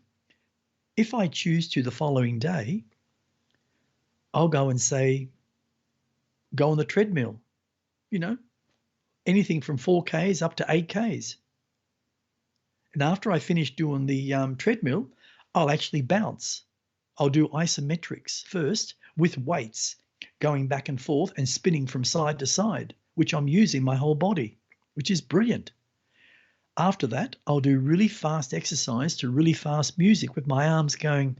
if I choose to the following day, I'll go and say, go on the treadmill, anything from 4Ks up to 8Ks. And after I finish doing the treadmill, I'll actually bounce. I'll do isometrics first with weights, going back and forth and spinning from side to side, which I'm using my whole body, which is brilliant. After that, I'll do really fast exercise to really fast music with my arms going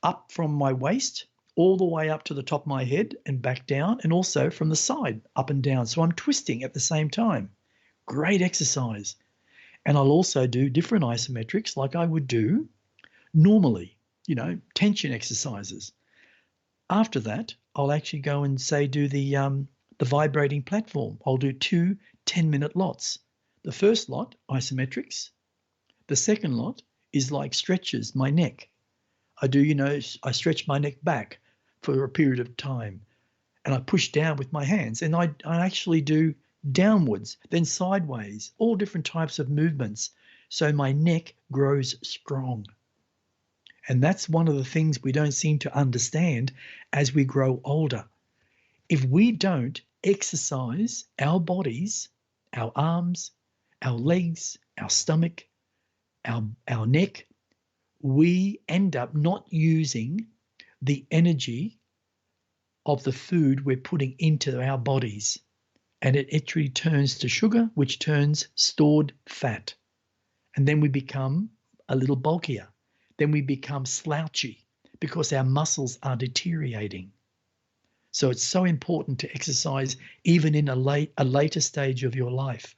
up from my waist all the way up to the top of my head and back down, and also from the side up and down. So I'm twisting at the same time. Great exercise. And I'll also do different isometrics like I would do normally, tension exercises. After that, I'll actually go and say do the vibrating platform. I'll do 2 10-minute lots. The first lot, isometrics. The second lot is like stretches, my neck. I do, I stretch my neck back for a period of time, and I push down with my hands, and I actually do downwards, then sideways, all different types of movements, so my neck grows strong. And that's one of the things we don't seem to understand as we grow older. If we don't exercise our bodies, our arms, our legs, our stomach, our neck, we end up not using the energy of the food we're putting into our bodies. And it actually turns to sugar, which turns stored fat. And then we become a little bulkier. Then we become slouchy because our muscles are deteriorating. So it's so important to exercise even in a later stage of your life.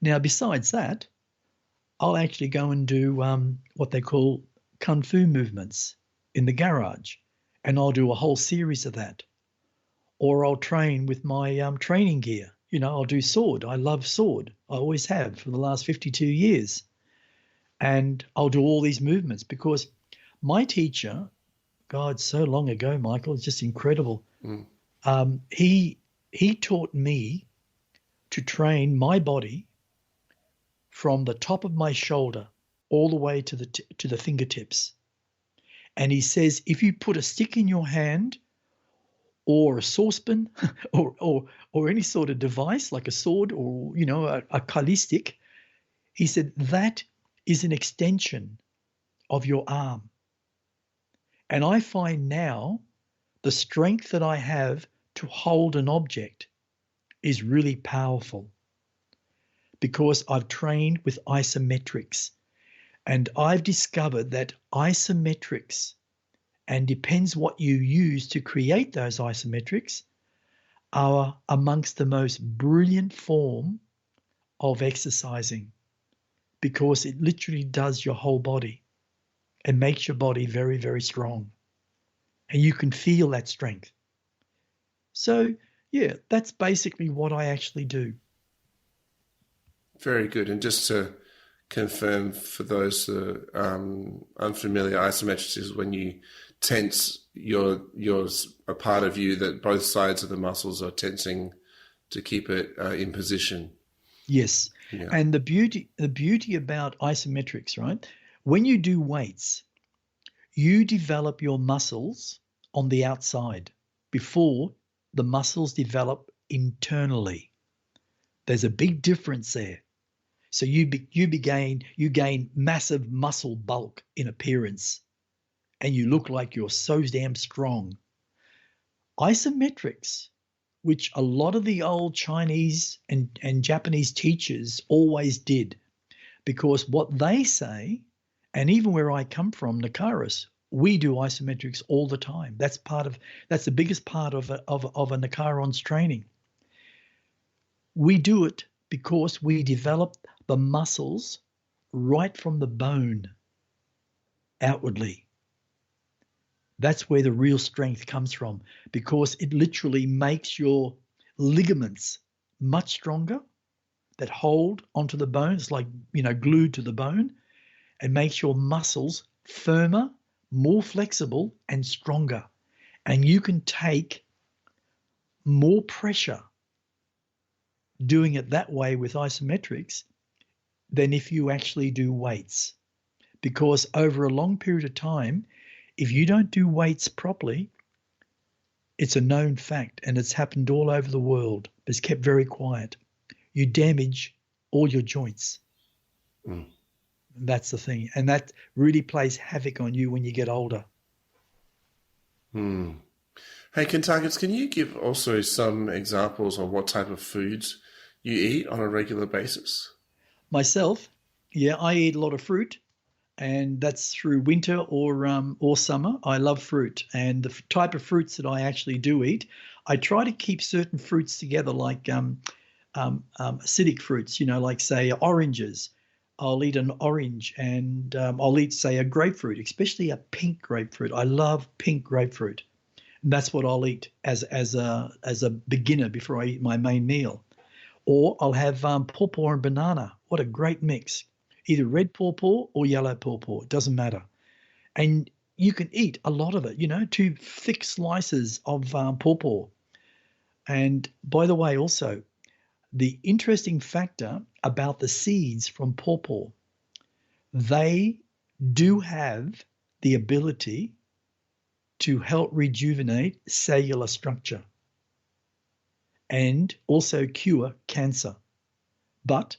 Now, besides that, I'll actually go and do what they call kung fu movements in the garage, and I'll do a whole series of that. Or I'll train with my training gear. I'll do sword. I love sword. I always have for the last 52 years. And I'll do all these movements because my teacher, God, so long ago, Michael, it's just incredible. He taught me to train my body from the top of my shoulder all the way to the fingertips. And he says, if you put a stick in your hand or a saucepan or any sort of device like a sword or, a kali stick, he said, that is an extension of your arm. And I find now the strength that I have to hold an object is really powerful because I've trained with isometrics. And I've discovered that isometrics, and depends what you use to create those isometrics, are amongst the most brilliant form of exercising because it literally does your whole body and makes your body very, very strong. And you can feel that strength. So, yeah, that's basically what I actually do. Very good. And just to confirm for those unfamiliar, isometrics is when you tense a part of you that both sides of the muscles are tensing to keep it in position. Yes. Yeah. And the beauty about isometrics, right? When you do weights, you develop your muscles on the outside before the muscles develop internally. There's a big difference there. So you gain massive muscle bulk in appearance, and you look like you're so damn strong. Isometrics, which a lot of the old Chinese and Japanese teachers always did, because what they say, and even where I come from, Nakaris, we do isometrics all the time. That's the biggest part of a Nakaron's training. We do it because we develop the muscles right from the bone outwardly. That's where the real strength comes from, because it literally makes your ligaments much stronger that hold onto the bone. It's like, glued to the bone, and makes your muscles firmer, more flexible, and stronger. And you can take more pressure doing it that way with isometrics than if you actually do weights. Because over a long period of time, if you don't do weights properly, It's a known fact, and it's happened all over the world. It's kept very quiet. You damage all your joints. Mm. That's the thing. And that really plays havoc on you when you get older. Mm. Hey, Kuntarkis, can you give also some examples of what type of foods you eat on a regular basis? Myself, yeah, I eat a lot of fruit, and that's through winter or summer. I love fruit, and the type of fruits that I actually do eat, I try to keep certain fruits together, like acidic fruits. Like say oranges. I'll eat an orange, and I'll eat say a grapefruit, especially a pink grapefruit. I love pink grapefruit. And that's what I'll eat as a beginner before I eat my main meal. Or I'll have pawpaw and banana. What a great mix. Either red pawpaw or yellow pawpaw. It doesn't matter. And you can eat a lot of it, 2 thick slices of pawpaw. And by the way, also, the interesting factor about the seeds from pawpaw, they do have the ability to help rejuvenate cellular structure and also cure cancer. But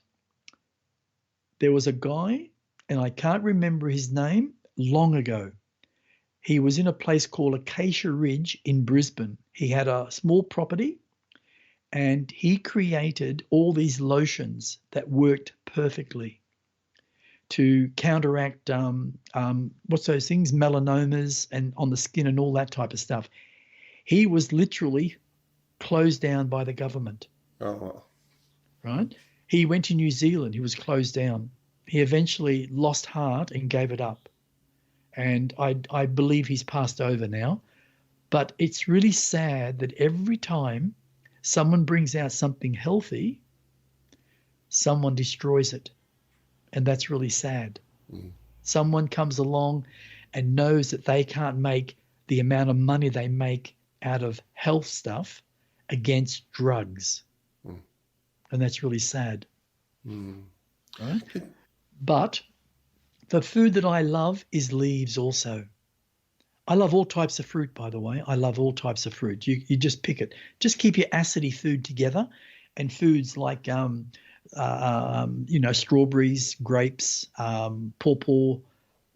there was a guy, and I can't remember his name, long ago. He was in a place called Acacia Ridge in Brisbane. He had a small property, and he created all these lotions that worked perfectly to counteract what's those things, melanomas and on the skin and all that type of stuff. He was literally closed down by the government. Oh, wow. Right? He went to New Zealand. He was closed down. He eventually lost heart and gave it up. And I believe he's passed over now. But it's really sad that every time someone brings out something healthy, someone destroys it. And that's really sad. Mm. Someone comes along and knows that they can't make the amount of money they make out of health stuff against drugs. Mm. And that's really sad. Mm. Right? But the food that I love is leaves also. I love all types of fruit, by the way. I love all types of fruit. You just pick it. Just keep your acidy food together, and foods like strawberries, grapes, pawpaw,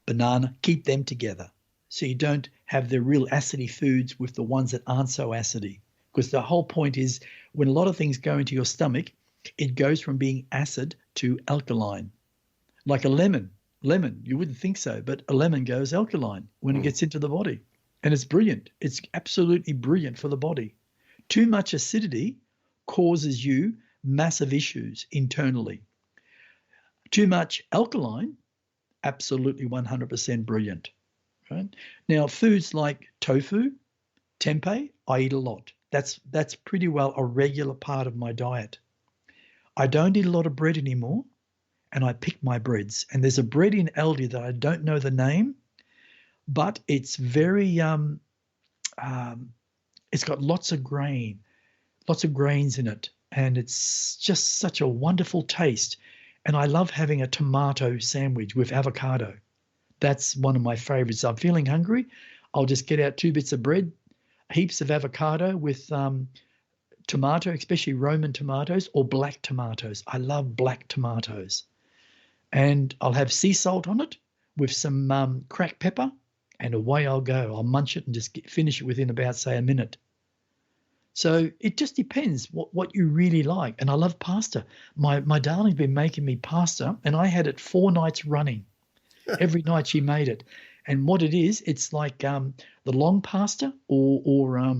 banana, keep them together. So you don't have the real acidy foods with the ones that aren't so acidy. Because the whole point is when a lot of things go into your stomach, it goes from being acid to alkaline. Like a lemon. Lemon, you wouldn't think so, but a lemon goes alkaline when it gets into the body. And it's brilliant. It's absolutely brilliant for the body. Too much acidity causes you massive issues internally. Too much alkaline, absolutely 100% brilliant. Right? Now, foods like tofu, tempeh, I eat a lot. That's pretty well a regular part of my diet. I don't eat a lot of bread anymore, and I pick my breads. And there's a bread in Aldi that I don't know the name, but it's very it's got lots of grains in it, and it's just such a wonderful taste. And I love having a tomato sandwich with avocado. That's one of my favorites. I'm feeling hungry. I'll just get out 2 bits of bread, heaps of avocado with tomato, especially Roman tomatoes or black tomatoes. I love black tomatoes. And I'll have sea salt on it with some cracked pepper, and away I'll go. I'll munch it and just finish it within about, say, a minute. So it just depends what you really like. And I love pasta. My darling's been making me pasta, and I had it 4 nights running. Every night she made it. And what it is, it's like the long pasta or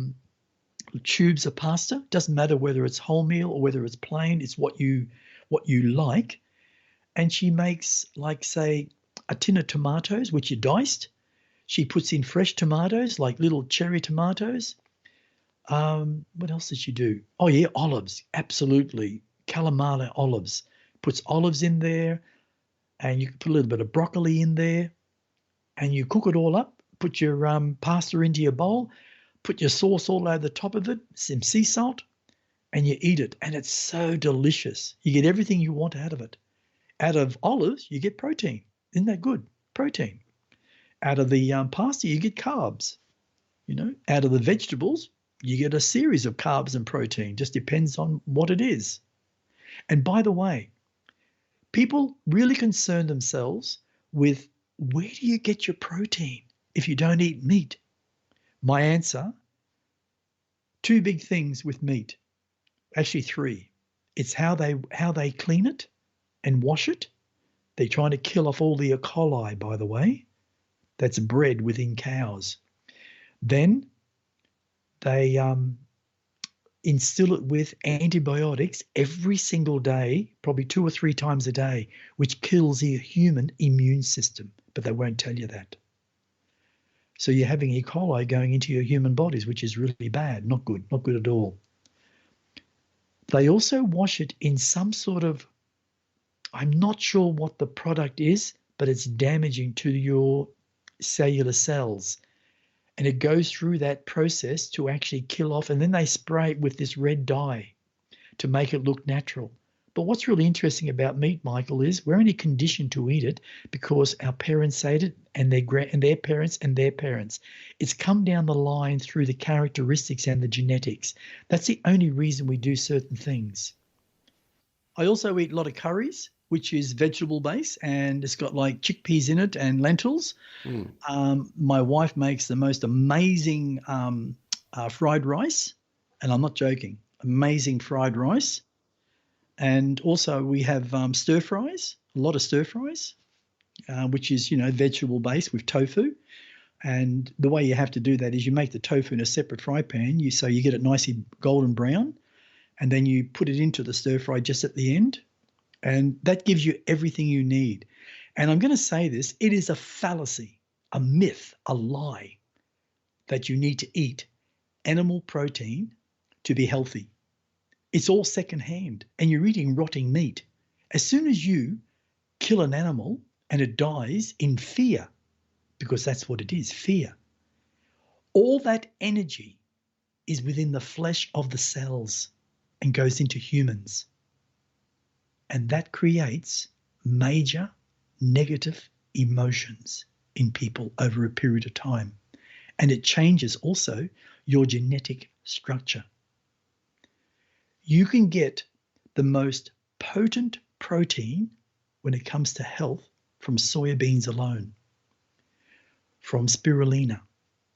tubes of pasta. Doesn't matter whether it's wholemeal or whether it's plain. It's what you like. And she makes, like, say, a tin of tomatoes, which you diced. She puts in fresh tomatoes, like little cherry tomatoes. What else did she do? Oh, yeah, olives. Absolutely. Kalamata olives. Puts olives in there, and you can put a little bit of broccoli in there, and you cook it all up. Put your pasta into your bowl. Put your sauce all over the top of it, some sea salt, and you eat it. And it's so delicious. You get everything you want out of it. Out of olives, you get protein. Isn't that good? Protein. Out of the pasta, you get carbs. Out of the vegetables, you get a series of carbs and protein, just depends on what it is. And by the way, people really concern themselves with where do you get your protein if you don't eat meat? My answer, two big things with meat, actually three. It's how they clean it and wash it. They're trying to kill off all the E. coli, by the way. That's bred within cows. Then they instill it with antibiotics every single day, probably 2 or 3 times a day, which kills the human immune system, but they won't tell you that. So you're having E. coli going into your human bodies, which is really bad, not good at all. They also wash it in some sort of, I'm not sure what the product is, but it's damaging to your cellular cells. And it goes through that process to actually kill off, and then they spray it with this red dye to make it look natural. But what's really interesting about meat, Michael, is we're only conditioned to eat it because our parents ate it, and their parents and their parents. It's come down the line through the characteristics and the genetics. That's the only reason we do certain things. I also eat a lot of curries, which is vegetable based, and it's got like chickpeas in it and lentils. My wife makes the most amazing fried rice, and I'm not joking, amazing fried rice. And also we have stir fries, a lot of stir fries, which is, vegetable based with tofu. And the way you have to do that is you make the tofu in a separate fry pan, so you get it nicely golden brown, and then you put it into the stir fry just at the end. And that gives you everything you need. And I'm going to say this, it is a fallacy, a myth, a lie that you need to eat animal protein to be healthy. It's all secondhand, and you're eating rotting meat. As soon as you kill an animal and it dies in fear, because that's what it is, fear, all that energy is within the flesh of the cells and goes into humans. And that creates major negative emotions in people over a period of time. And it changes also your genetic structure. You can get the most potent protein when it comes to health from soybeans alone, from spirulina.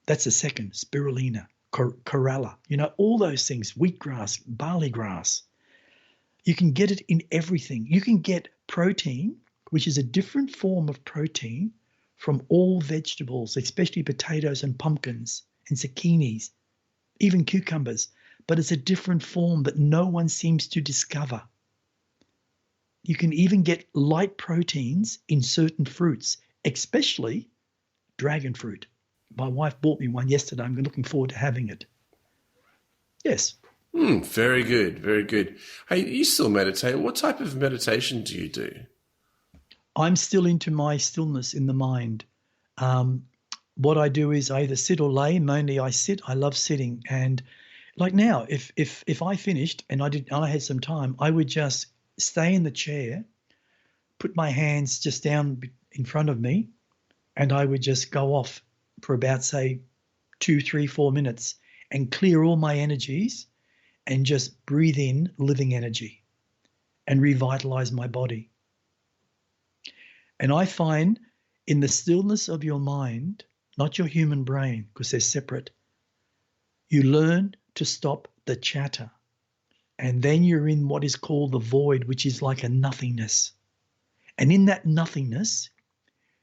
That's the second, spirulina, chlorella, all those things, wheatgrass, barley grass. You can get it in everything. You can get protein, which is a different form of protein, from all vegetables, especially potatoes and pumpkins and zucchinis, even cucumbers. But it's a different form that no one seems to discover. You can even get light proteins in certain fruits, especially dragon fruit. My wife bought me one yesterday. I'm looking forward to having it. Yes. Very good, very good. Hey, you still meditate. What type of meditation do you do? I'm still into my stillness in the mind. What I do is I either sit or lay. Mainly I sit. I love sitting. And like now, if I finished and I had some time, I would just stay in the chair, put my hands just down in front of me, and I would just go off for about, say, 2, 3, 4 minutes and clear all my energies and just breathe in living energy and revitalize my body. And I find in the stillness of your mind, not your human brain, because they're separate, you learn to stop the chatter. And then you're in what is called the void, which is like a nothingness. And in that nothingness,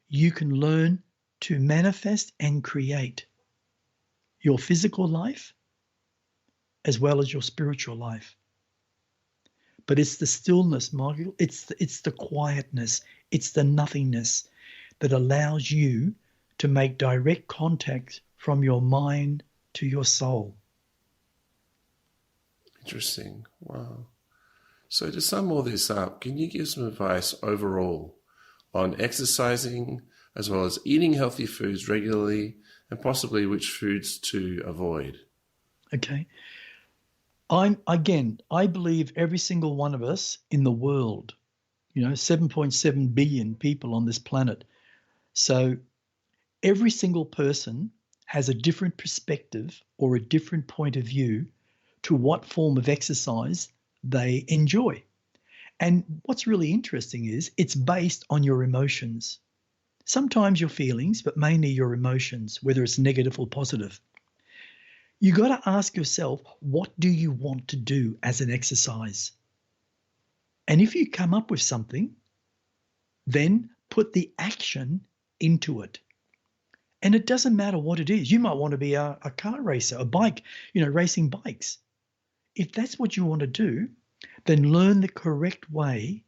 you can learn to manifest and create your physical life as well as your spiritual life. But it's the stillness, Michael. It's the quietness. It's the nothingness that allows you to make direct contact from your mind to your soul. Interesting. Wow. So to sum all this up, can you give some advice overall on exercising as well as eating healthy foods regularly and possibly which foods to avoid? Okay. I believe every single one of us in the world, 7.7 billion people on this planet. So every single person has a different perspective or a different point of view to what form of exercise they enjoy. And what's really interesting is it's based on your emotions. Sometimes your feelings, but mainly your emotions, whether it's negative or positive. You got to ask yourself, what do you want to do as an exercise? And if you come up with something, then put the action into it. And it doesn't matter what it is. You might want to be a car racer, a bike, racing bikes. If that's what you want to do, then learn the correct way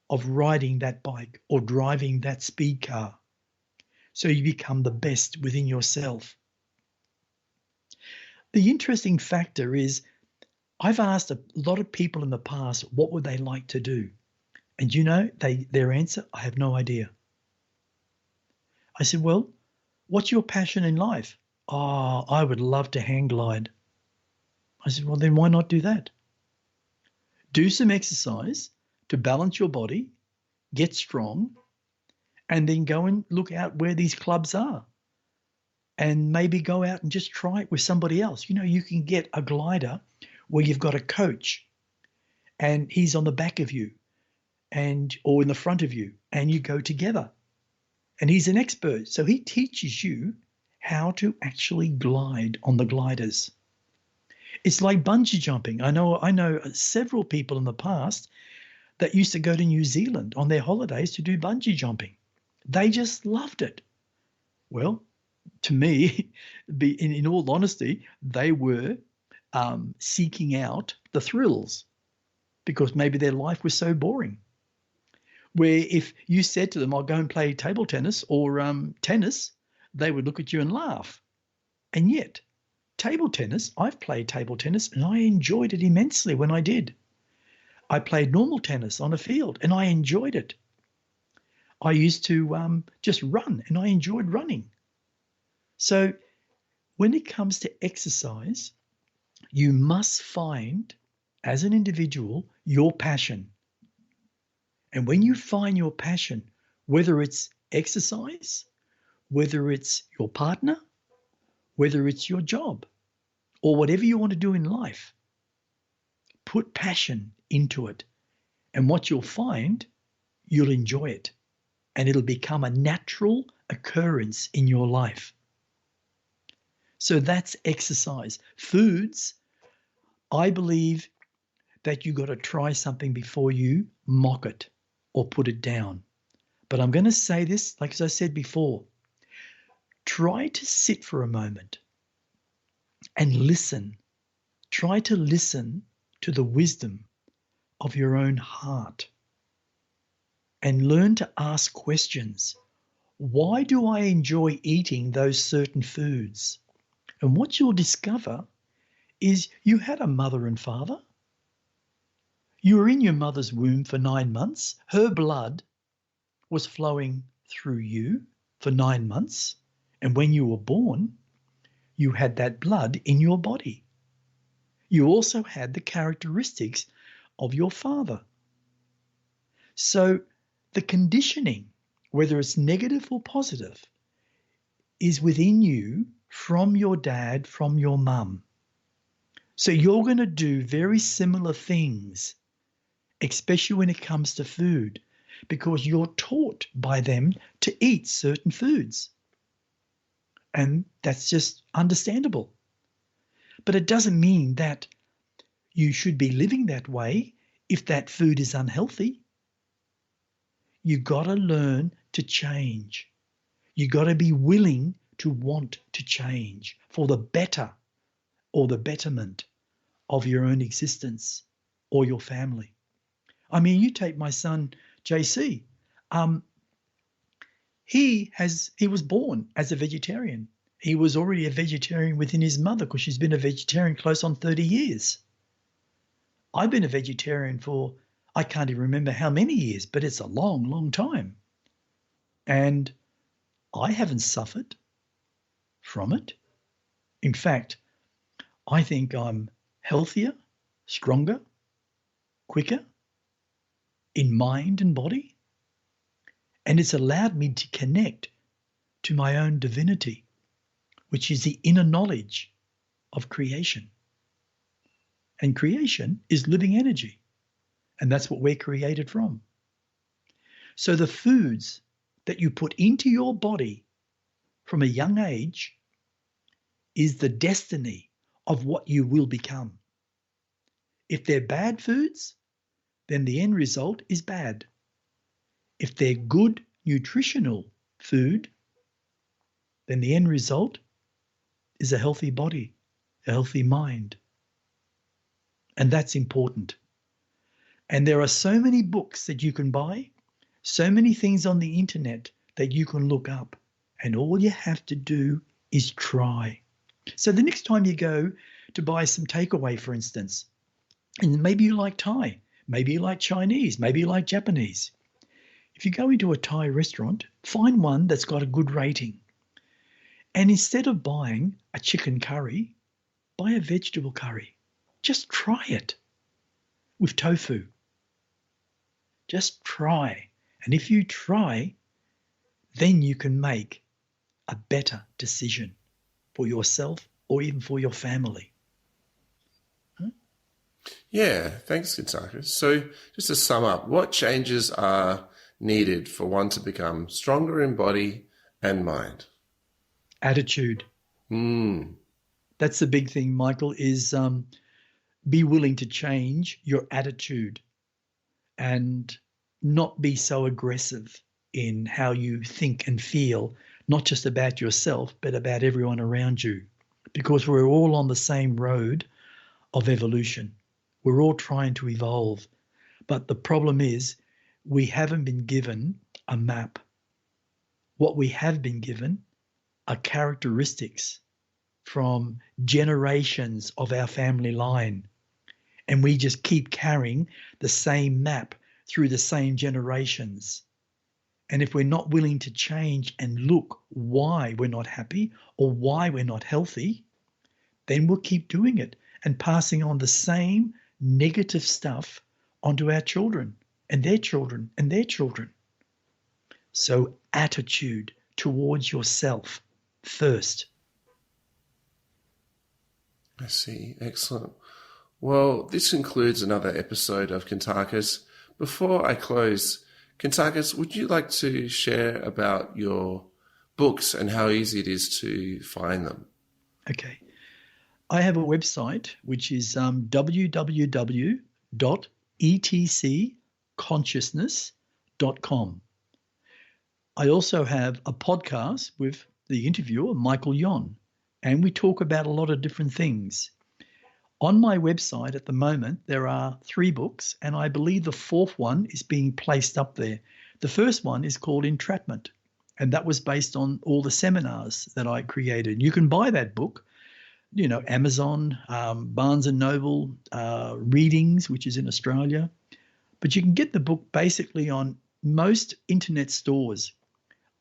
of riding that bike or driving that speed car so you become the best within yourself. The interesting factor is I've asked a lot of people in the past, what would they like to do? And their answer, I have no idea. I said, well, what's your passion in life? Oh, I would love to hang glide. I said, well, then why not do that? Do some exercise to balance your body, get strong, and then go and look out where these clubs are. And maybe go out and just try it with somebody else. You can get a glider where you've got a coach and he's on the back of you or in the front of you, and you go together. And he's an expert. So he teaches you how to actually glide on the gliders. It's like bungee jumping. I know several people in the past that used to go to New Zealand on their holidays to do bungee jumping. They just loved it. Well, to me, in all honesty, they were seeking out the thrills because maybe their life was so boring. Where if you said to them, I'll go and play table tennis or tennis, they would look at you and laugh. And yet, I've played table tennis and I enjoyed it immensely when I did. I played normal tennis on a field and I enjoyed it. I used to just run and I enjoyed running. So when it comes to exercise, you must find, as an individual, your passion. And when you find your passion, whether it's exercise, whether it's your partner, whether it's your job, or whatever you want to do in life, put passion into it. And what you'll find, you'll enjoy it. And it'll become a natural occurrence in your life. So that's exercise. Foods, I believe that you got to try something before you mock it or put it down. But I'm going to say this, like as I said before, try to sit for a moment and listen. Try to listen to the wisdom of your own heart and learn to ask questions. Why do I enjoy eating those certain foods? And what you'll discover is you had a mother and father. You were in your mother's womb for 9 months. Her blood was flowing through you for 9 months. And when you were born, you had that blood in your body. You also had the characteristics of your father. So the conditioning, whether it's negative or positive, is within you from your dad, from your mum. So you're going to do very similar things, especially when it comes to food, because you're taught by them to eat certain foods. And that's just understandable. But it doesn't mean that you should be living that way if that food is unhealthy. You got to learn to change. You got to be willing to want to change for the better or the betterment of your own existence or your family. I mean, you take my son, JC. He was born as a vegetarian. He was already a vegetarian within his mother because she's been a vegetarian close on 30 years. I've been a vegetarian for, I can't even remember how many years, but it's a long, long time. And I haven't suffered from it. In fact, I think I'm healthier, stronger, quicker in mind and body. And it's allowed me to connect to my own divinity, which is the inner knowledge of creation. And creation is living energy. And that's what we're created from. So the foods that you put into your body from a young age is the destiny of what you will become. If they're bad foods, then the end result is bad. If they're good nutritional food, then the end result is a healthy body, a healthy mind. And that's important. And there are so many books that you can buy, so many things on the internet that you can look up, and all you have to do is try. So the next time you go to buy some takeaway, for instance, and maybe you like Thai, maybe you like Chinese, maybe you like Japanese. If you go into a Thai restaurant, find one that's got a good rating. And instead of buying a chicken curry, buy a vegetable curry. Just try it with tofu. Just try. And if you try, then you can make a better decision for yourself or even for your family. Yeah, thanks, Kuntarkis. So just to sum up, what changes are needed for one to become stronger in body and mind? Attitude. That's the big thing, Michael, is be willing to change your attitude and not be so aggressive in how you think and feel, not just about yourself, but about everyone around you. Because we're all on the same road of evolution. We're all trying to evolve. But the problem is we haven't been given a map. What we have been given are characteristics from generations of our family line. And we just keep carrying the same map through the same generations. And if we're not willing to change and look why we're not happy or why we're not healthy, then we'll keep doing it and passing on the same negative stuff onto our children and their children and their children. So attitude towards yourself first. I see. Excellent. Well, this concludes another episode of Kuntarkis. Before I close, Kuntarkis, would you like to share about your books and how easy it is to find them? Okay. I have a website which is www.etcconsciousness.com. I also have a podcast with the interviewer, Michael Yon, and we talk about a lot of different things. On my website at the moment, there are 3 books, and I believe the 4th one is being placed up there. The first one is called Entrapment, and that was based on all the seminars that I created. You can buy that book, Amazon, Barnes & Noble, Readings, which is in Australia. But you can get the book basically on most internet stores.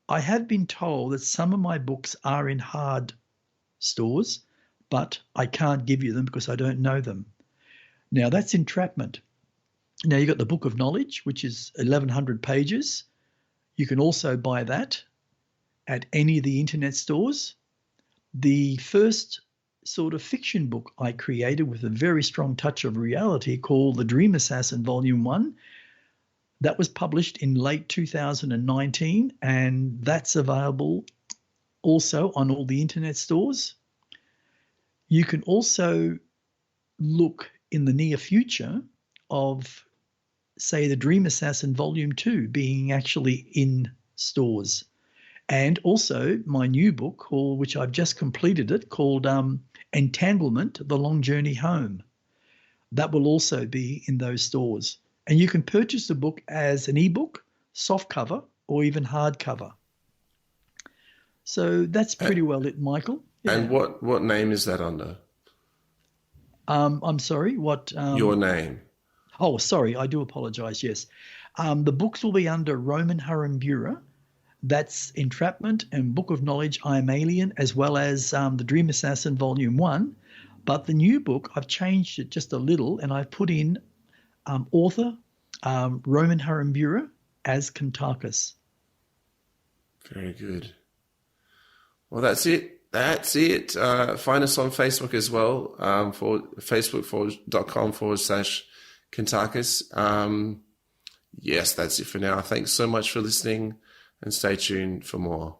I have been told that some of my books are in hard stores, but I can't give you them because I don't know them. Now, that's Entrapment. Now, you've got the Book of Knowledge, which is 1,100 pages. You can also buy that at any of the internet stores. The first sort of fiction book I created with a very strong touch of reality called The Dream Assassin Volume 1, that was published in late 2019, and that's available also on all the internet stores. You can also look in the near future of, say, The Dream Assassin Volume 2 being actually in stores. And also my new book, which I've just completed it, called Entanglement, The Long Journey Home. That will also be in those stores. And you can purchase the book as an ebook, softcover, or even hardcover. So that's pretty well it, Michael. Yeah. And what name is that under? I'm sorry, what? Your name. Oh, sorry, I do apologize, yes. The books will be under Roman Harambura. That's Entrapment and Book of Knowledge, I Am Alien, as well as The Dream Assassin Volume 1. But the new book, I've changed it just a little, and I've put in author Roman Harambura as Kuntarkis. Very good. Well, that's it. that's it. Find us on Facebook as well, for facebook.com/Kuntarkis. Yes, that's it for now. Thanks so much for listening, and stay tuned for more.